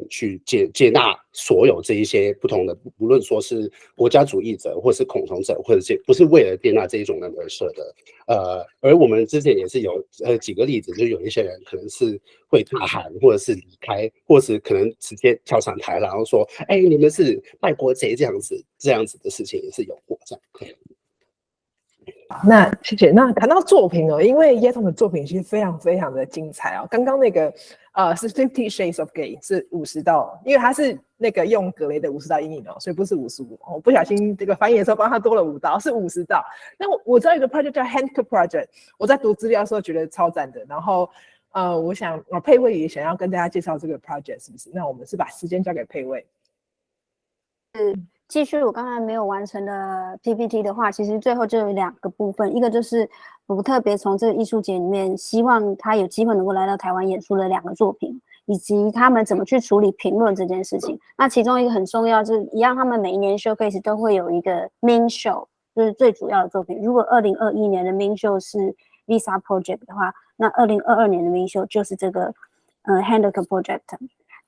S2: 去接纳所有这一些不同的，无论说是国家主义者或是恐同者，或者是不是为了接纳这一种人而设的。而我们之前也是有几个例子，就有一些人可能是会大喊，或者是离开，或是可能直接跳上台，然后说：“哎，你们是卖国贼这样子的事情也是有过这样。”
S1: 那谢谢。那谈到作品因为Jeton的作品其实非常非常的精彩刚刚那个是 50 Shades of Gay 是50道，因为它是那个用格雷的50道阴影所以不是55我不小心这个翻译的时候帮他多了5道，是50道。那我知道有个 project 叫 Handcuff Project， 我在读资料的时候觉得超赞的。然后我想佩蔚也想要跟大家介绍这个 project 是不是？那我们是把时间交给佩蔚。
S4: 继续我刚才没有完成的 PPT 的话，其实最后就有2个部分，一个就是我特别从这个艺术节里面希望他有机会能够来到台湾演出的2个作品，以及他们怎么去处理评论这件事情。那其中一个很重要就是一样，他们每一年 showcase 都会有一个 main show， 就是最主要的作品。如果2021年的 main show 是 Visa Project 的话，那2022年的 main show 就是这个Handcuff Project。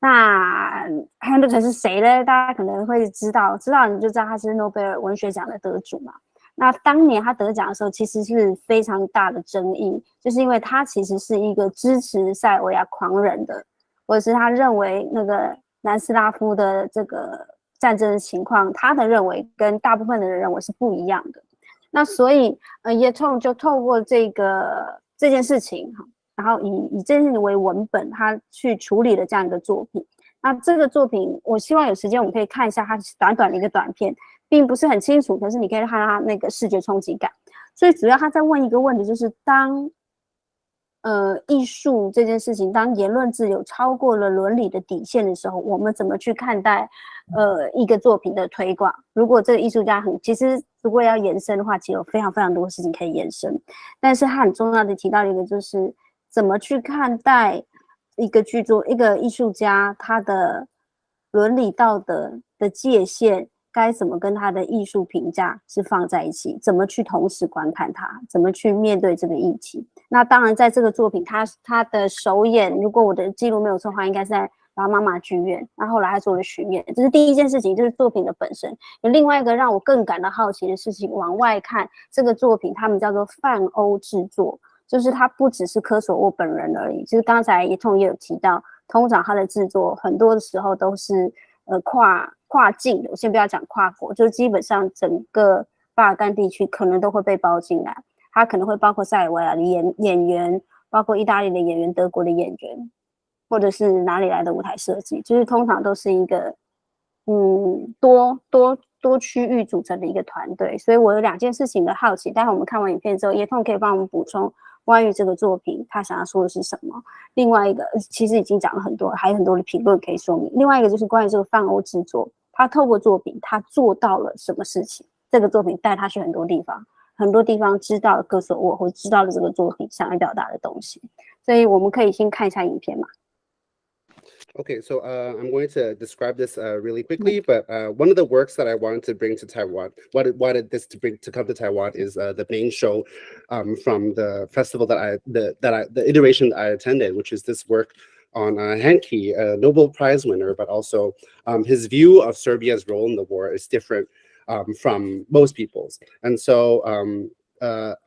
S4: 那 Qendra 是谁呢？大家可能会知道你就知道他是诺贝尔文学奖的得主嘛。那当年他得奖的时候，其实是非常大的争议，就是因为他其实是一个支持塞尔维亚狂人的，或者是他认为那个南斯拉夫的这个战争的情况，他的认为跟大部分的人认为是不一样的。那所以Jeton就透过这件事情，然后以这件事情为文本，他去处理了这样一个作品。那这个作品，我希望有时间我们可以看一下它短短的一个短片，并不是很清楚，可是你可以看到它那个视觉冲击感。所以主要他在问一个问题，就是当艺术这件事情，当言论自由超过了伦理的底线的时候，我们怎么去看待一个作品的推广？如果这个艺术家其实如果要延伸的话，其实有非常非常多事情可以延伸。但是他很重要的提到一个，就是怎么去看待一个剧作、一个艺术家他的伦理道德的界限。该怎么跟他的艺术评价是放在一起？怎么去同时观看它？怎么去面对这个议题？那当然，在这个作品，他的首演，如果我的记录没有错的话，应该是在拉妈妈剧院。那后来他做了巡演，这是第一件事情，就是作品的本身。有另外一个让我更感到好奇的事情，往外看这个作品，他们叫做泛欧制作，就是它不只是科索沃本人而已。就是刚才Jeton也有提到，通常他的制作很多的时候都是跨境的，我先不要讲跨国，就是基本上整个巴尔干地区可能都会被包进来，它可能会包括塞尔维亚的演员，包括意大利的演员、德国的演员，或者是哪里来的舞台设计，就是通常都是一个多区域组成的一个团队。所以我有2件事情的好奇，待会我们看完影片之后，Jeton可以帮我们补充关于这个作品他想要说的是什么。另外一个其实已经讲了很多，还有很多的评论可以说明。另外一个就是关于这个泛欧制作，他透过作品他做到了什么事情？这个作品带他去很多地方，很多地方知道了科索沃，或知道了这个作品想要表达的东西。所以我们可以先看一下影片嘛。
S2: Okay, so I'm going to describe this really quickly, but one of the works that I wanted to bring to Taiwan, wanted this to come to Taiwan is the main show from the festival the iteration that I attended, which is this work on Henke, a Nobel Prize winner, but also his view of Serbia's role in the war is different from most people's. And so I'm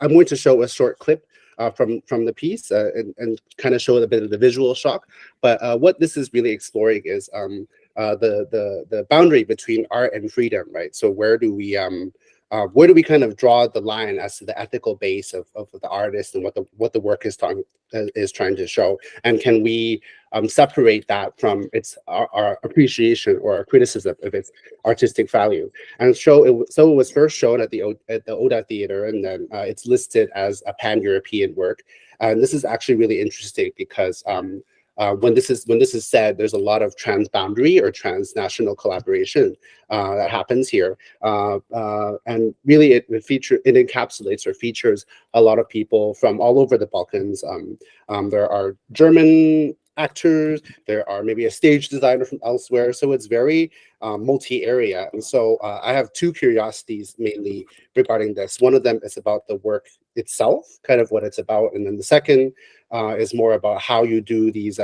S2: going to show a short clip from the piece and kind of show a bit of the visual shock. But what this is really exploring is the boundary between art and freedom, right? So where do we kind of draw the line as to the ethical base of the artist and what the work is trying to show? And can we separate that from our appreciation or our criticism of its artistic value? And so it was first shown at the Oda Theater, and then it's listed as a pan-European work. And this is actually really interesting because when this is said, there's a lot of transboundary or transnational collaboration that happens here, and really it encapsulates or features a lot of people from all over the Balkans. There are German actors, there are maybe a stage designer from elsewhere, so it's very multi-area. And so I have 2 curiosities mainly regarding this. One of them is about the work itself, kind of what it's about, and then the second is more about how you do these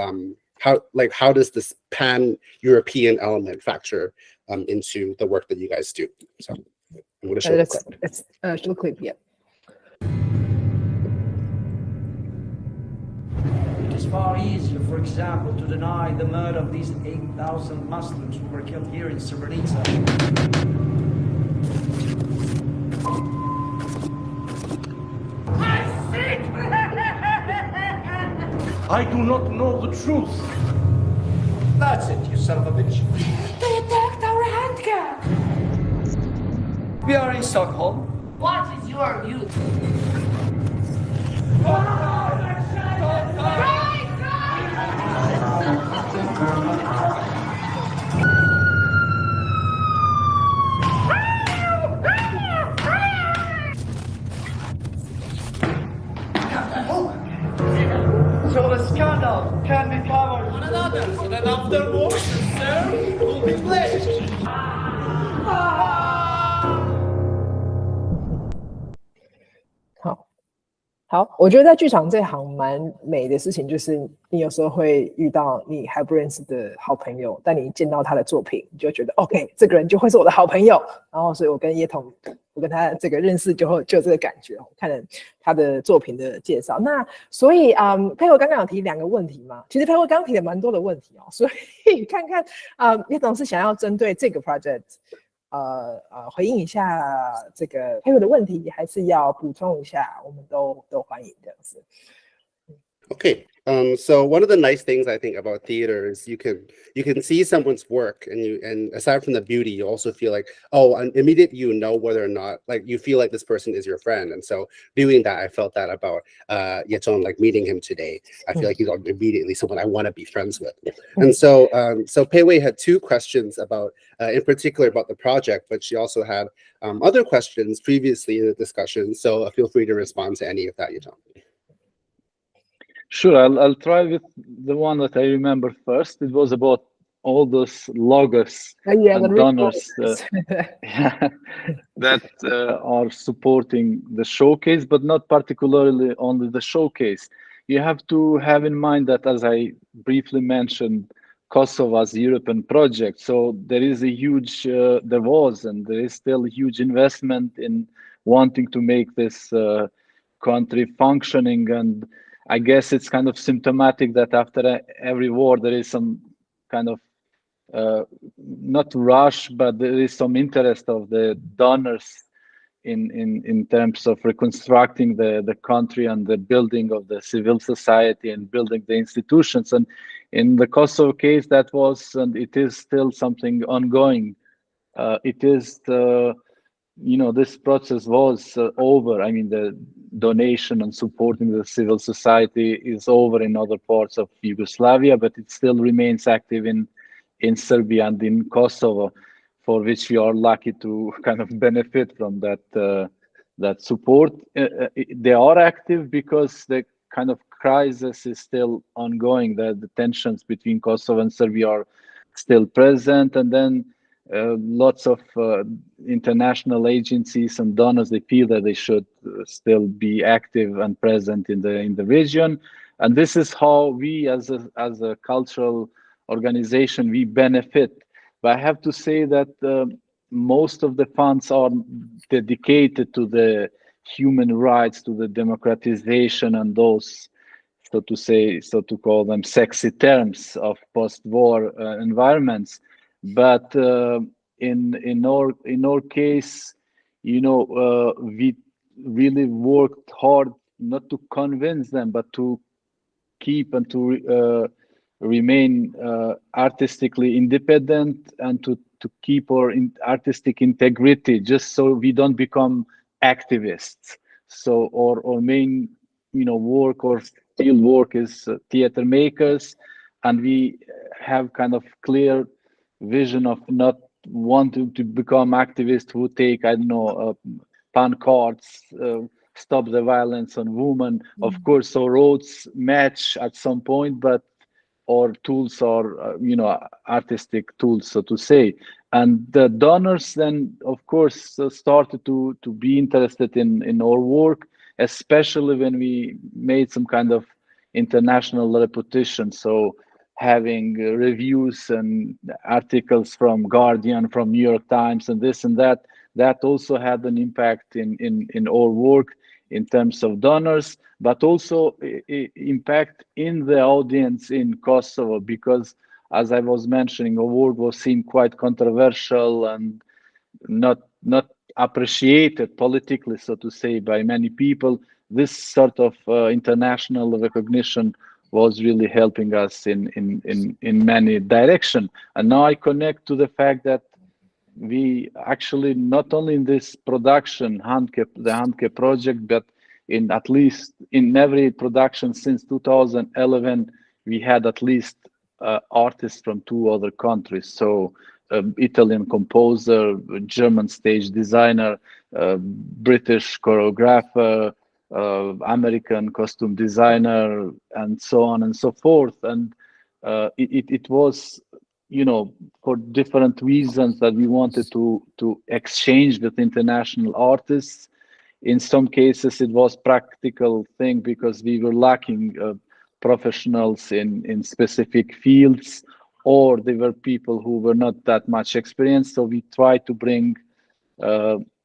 S2: how does this pan-European element factor into the work that you guys do. So I'm going to show the clip.
S1: It's a short clip, yeah.
S6: It is far easier, for example, to deny the murder of these 8,000 Muslims who were killed here in Srebrenica. I do not know the truth.
S7: That's it, you son of a bitch.
S6: They attacked our handcap.
S7: We are in Stockholm.
S6: What is your view?
S7: So the scandal can be covered.
S6: One another, so that afterwards, sir, will be pledged.
S1: 好，我觉得在剧场这行蛮美的事情，就是你有时候会遇到你还不认识的好朋友，但你见到他的作品，你就觉得 OK， 这个人就会是我的好朋友。然后，所以我跟Jeton，我跟他这个认识就有这个感觉。我看了他的作品的介绍，那所以Pei-wei刚刚有提2个问题嘛，其实Pei-wei刚刚提了蛮多的问题哦，所以看看Jeton是想要针对这个 project 回应一下这个佩伟的问题，还是要补充一下，我们都欢迎这样子。
S2: Okay. So one of the nice things I think about theater is you can see someone's work, and aside from the beauty, you also feel like, oh, immediately you know whether or not, like, you feel like this person is your friend. And so doing that, I felt that about Jeton, like meeting him today. I feel like he's immediately someone I want to be friends with. And so Pei-wei had two questions about, in particular about the project, but she also had other questions previously in the discussion. So feel free to respond to any of that, Jeton.
S5: Sure, I'll try with the one that I remember first. It was about all those logos and donors that are supporting the showcase, but not particularly only the showcase. You have to have in mind that, as I briefly mentioned, Kosovo as a European project. So there is a huge, there was, and there is still a huge investment in wanting to make this country functioning. And I guess it's kind of symptomatic that after every war, there is some kind of not rush, but there is some interest of the donors in terms of reconstructing the country and the building of the civil society and building the institutions. And in the Kosovo case, that was, and it is still something ongoing. It is this process was over. I mean, the donation and supporting the civil society is over in other parts of Yugoslavia, but it still remains active in Serbia and in Kosovo, for which we are lucky to kind of benefit from that support. They are active because the kind of crisis is still ongoing. The tensions between Kosovo and Serbia are still present, and then lots of international agencies and donors, they feel that they should still be active and present in the region. And this is how we as a cultural organization, we benefit. But I have to say that most of the funds are dedicated to the human rights, to the democratization and those, so to call them sexy terms of post-war environments. But in our case, we really worked hard not to convince them, but to keep and to remain artistically independent and to keep our artistic integrity, just so we don't become activists. So our main work or field work is theater makers, and we have kind of clear vision of not wanting to become activists who take, I don't know, pancards, stop the violence on women. Of course, our roads match at some point, but our tools are, artistic tools, so to say. And the donors then, of course, started to be interested in our work, especially when we made some kind of international reputation. So having reviews and articles from Guardian, from New York Times, and this and that, that also had an impact in our work in terms of donors, but also impact in the audience in Kosovo, because as I was mentioning, our work was seen quite controversial and not appreciated politically, so to say, by many people. This sort of international recognition was really helping us in many directions. And now I connect to the fact that we actually, not only in this production, the Handke project, but in at least in every production since 2011, we had at least artists from 2 other countries. So Italian composer, German stage designer, British choreographer, American costume designer, and so on and so forth. And it was, for different reasons that we wanted to exchange with international artists. In some cases, it was practical thing because we were lacking professionals in specific fields, or they were people who were not that much experienced. So we tried to bring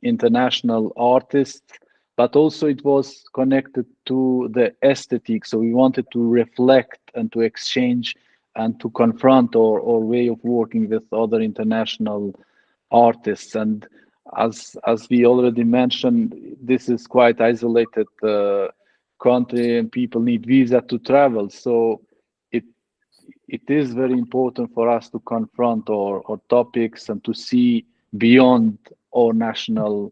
S5: international artists, but also it was connected to the aesthetic. So we wanted to reflect and to exchange and to confront our way of working with other international artists. And as we already mentioned, this is quite isolated country, and people need visa to travel. So it is very important for us to confront our topics and to see beyond our national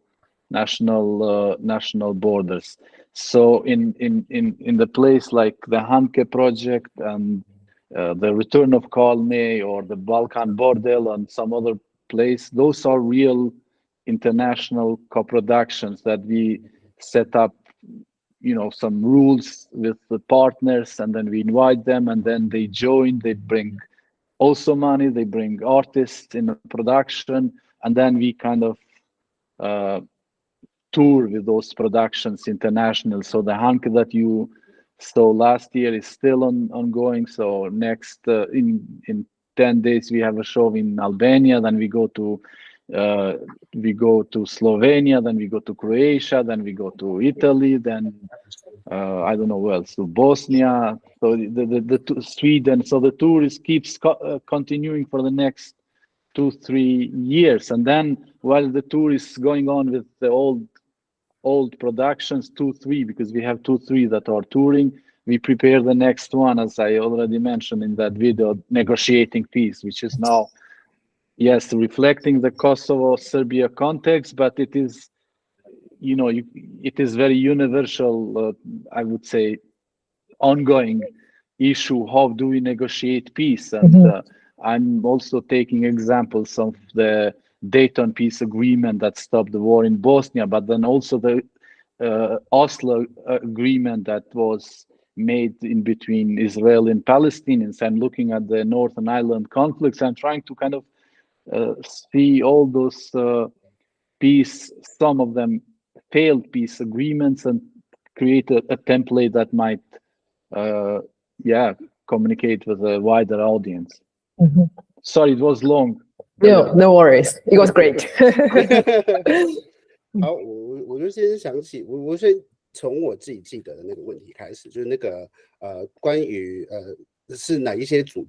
S5: borders. So in the place like the Hanke project and the Return of Kalme or the Balkan Bordel and some other place, those are real international co-productions that we set up, some rules with the partners, and then we invite them, and then they join, they bring also money, they bring artists in the production, and then we kind of tour with those productions international. So the Hanke that you saw last year is still ongoing. So next in 10 days we have a show in Albania, then we go to Slovenia, then we go to Croatia, then we go to Italy, then I don't know where else, to Bosnia, so the Sweden. So the tour keeps continuing for the next 2-3 years, and then while the tour is going on with the old productions, 2-3, because we have 2-3 that are touring, we prepare the next one, as I already mentioned in that video, Negotiating Peace, which is now, yes, reflecting the Kosovo-Serbia context, but it is, it is very universal, I would say, ongoing issue. How do we negotiate peace? And I'm also taking examples of the Dayton Peace Agreement that stopped the war in Bosnia, but then also the Oslo Agreement that was made in between Israel and Palestinians. I'm looking at the Northern Ireland conflicts. I'm trying to kind of see all those peace, some of them failed peace agreements, and create a template that might, communicate with a wider audience. Sorry, it was long.
S1: No worries. It was great.
S2: 好，我就先想起，我先从我自己记得的那个问题开始，就是那个关于是哪一些组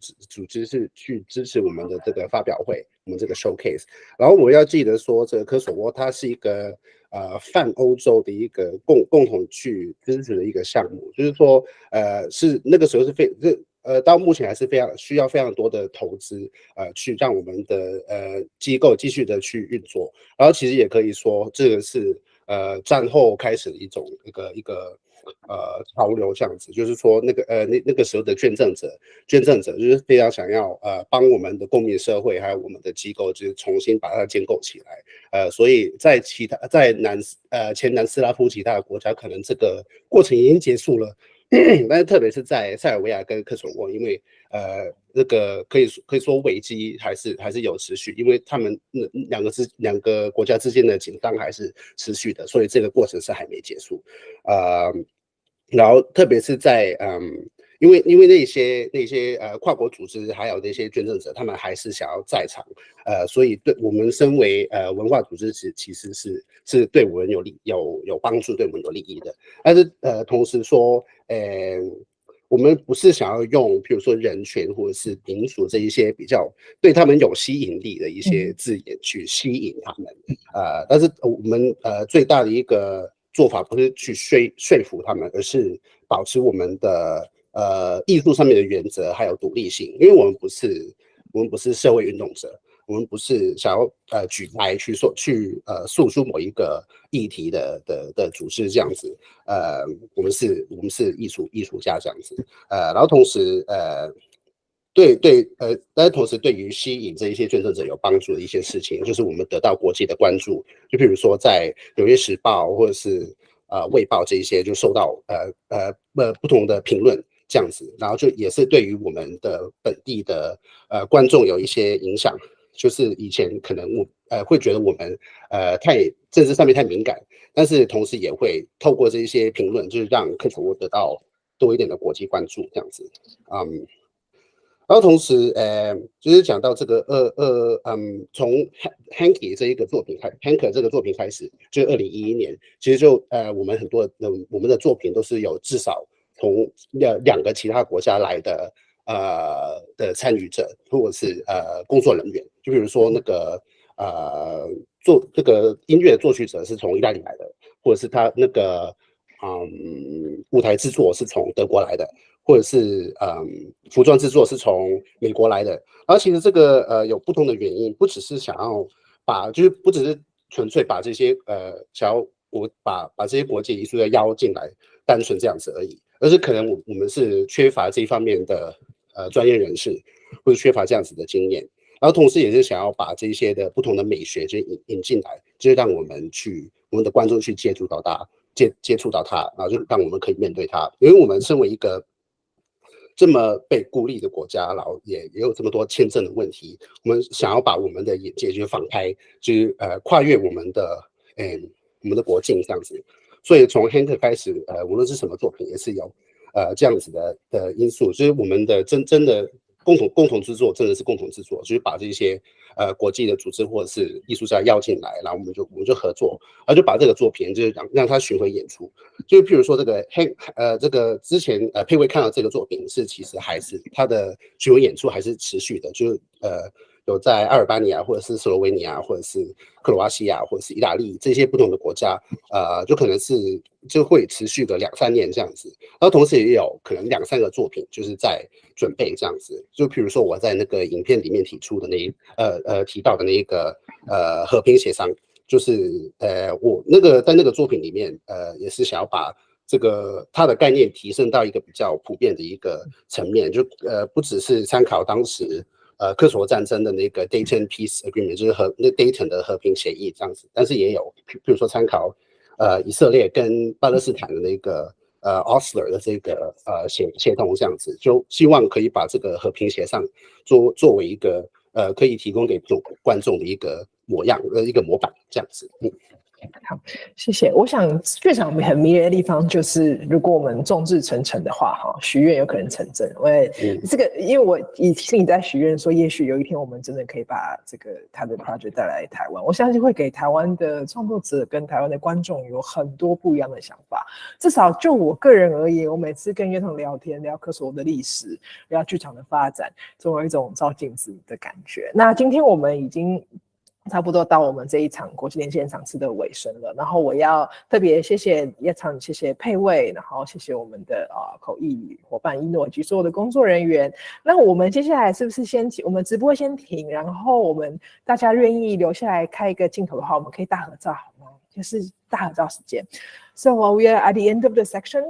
S2: 织是去支持我们的这个发表会，我们这个 showcase。然后我要记得说，这个科索沃它是一个泛欧洲的一个共同去支持的一个项目，就是说是那个时候是到目前还是需要非常多的投资，去让我们的机构继续的去运作。然后其实也可以说，这个是战后开始的一种一个潮流这样子，就是说那个时候的捐赠者就是非常想要帮我们的公民社会还有我们的机构，就是重新把它建构起来。所以在前南斯拉夫其他的国家，可能这个过程已经结束了。但是特别是在塞尔维亚跟科索沃，因为这个可以说危机还是有持续，因为他们两个国家之间的紧张还是持续的，所以这个过程是还没结束。然后特别是在因为那些跨国组织还有那些捐赠者，他们还是想要在场，所以对我们身为文化组织其实是对我们有帮助，对我们有利益的。但是同时说，我们不是想要用譬如说人权或者是民主这一些比较对他们有吸引力的一些字眼去吸引他们，但是我们最大的一个做法不是去说服他们，而是保持我们的艺术上面的原则还有独立性，因为我们不是社会运动者，我们不是想要举牌去诉诸某一个议题的组织这样子，我们是艺术家这样子，然后同时但是同时对于吸引这一些捐赠者有帮助的一些事情，就是我们得到国际的关注，就譬如说在《纽约时报》或者是卫报这一些就受到不同的评论这样子，然后就也是对于我们的本地的观众有一些影响，就是以前可能会觉得我们太政治上面太敏感，但是同时也会透过这一些评论，就是让科索沃得到多一点的国际关注这样子，然后同时，就是讲到这个从 Hanke 这一个作品，Hanke 这个作品开始，就是2011年，其实就我们很多我们的作品都是有至少从两个其他国家来的参与者或者是工作人员，就比如说那个做这个音乐作曲者是从意大利来的，或者是他那个舞台制作是从德国来的，或者是服装制作是从美国来的。然后其实这个有不同的原因，不只是想要就是不只是纯粹把这些想要把这些国际艺术家邀进来，单纯这样子而已，而是可能我们是缺乏这一方面的专业人士，或者缺乏这样子的经验。然后同时也是想要把这些的不同的美学就引进来，就是让我们的观众去接触到它，然后就让我们可以面对它。因为我们身为一个这么被孤立的国家，然后也有这么多签证的问题，我们想要把我们的眼界就放开，就是跨越我们的国境这样子。所以从 Qendra 开始，无论是什么作品，也是有这样子的因素，就是我们的真的共同制作，真的是共同制作，就是把这些国际的组织或者是艺术家邀进来，然后我们就合作，然后就把这个作品就是让它巡回演出。就譬如说这个之前Pei-wei看到这个作品其实还是它的巡回演出还是持续的，就是有在阿尔巴尼亚或者是斯洛维尼亚或者是克罗埃西亚或者是意大利这些不同的国家，就可能就会持续个2-3年这样子。然后同时也有可能2-3个作品就是在准备这样子。就比如说我在那个影片里面提到的那一个和平协商，就是我在那个作品里面也是想要把这个它的概念提升到一个比较普遍的一个层面，就不只是参考当时科索沃战争的那个 Dayton Peace Agreement， 就是那 Dayton 的和平协议这样子，但是也有比如说参考以色列跟巴勒斯坦的那个Osler 的这个协同这样子，就希望可以把这个和平协商作为一个可以提供给观众的一个一个模板这样子。
S1: 好，谢谢。我想剧场很迷人的地方就是，如果我们众志成城的话，许愿有可能成真。因为我心里在许愿说，也许有一天我们真的可以把他的 project 带来台湾。我相信会给台湾的创作者跟台湾的观众有很多不一样的想法。至少就我个人而言，我每次跟Jeton聊天，聊科索沃的历史，聊剧场的发展，总有一种照镜子的感觉。那今天我们已经差不多到我们这一场国际连线场次的尾声了，然后我要特别谢谢Jeton，谢谢Pei-wei，然后谢谢我们的口译伙伴一诺以及所有的工作人员。那我们接下来是不是我们直播先停，然后我们大家愿意留下来开一个镜头的话，我们可以大合照好吗？就是大合照时间。So we are at the end of the section.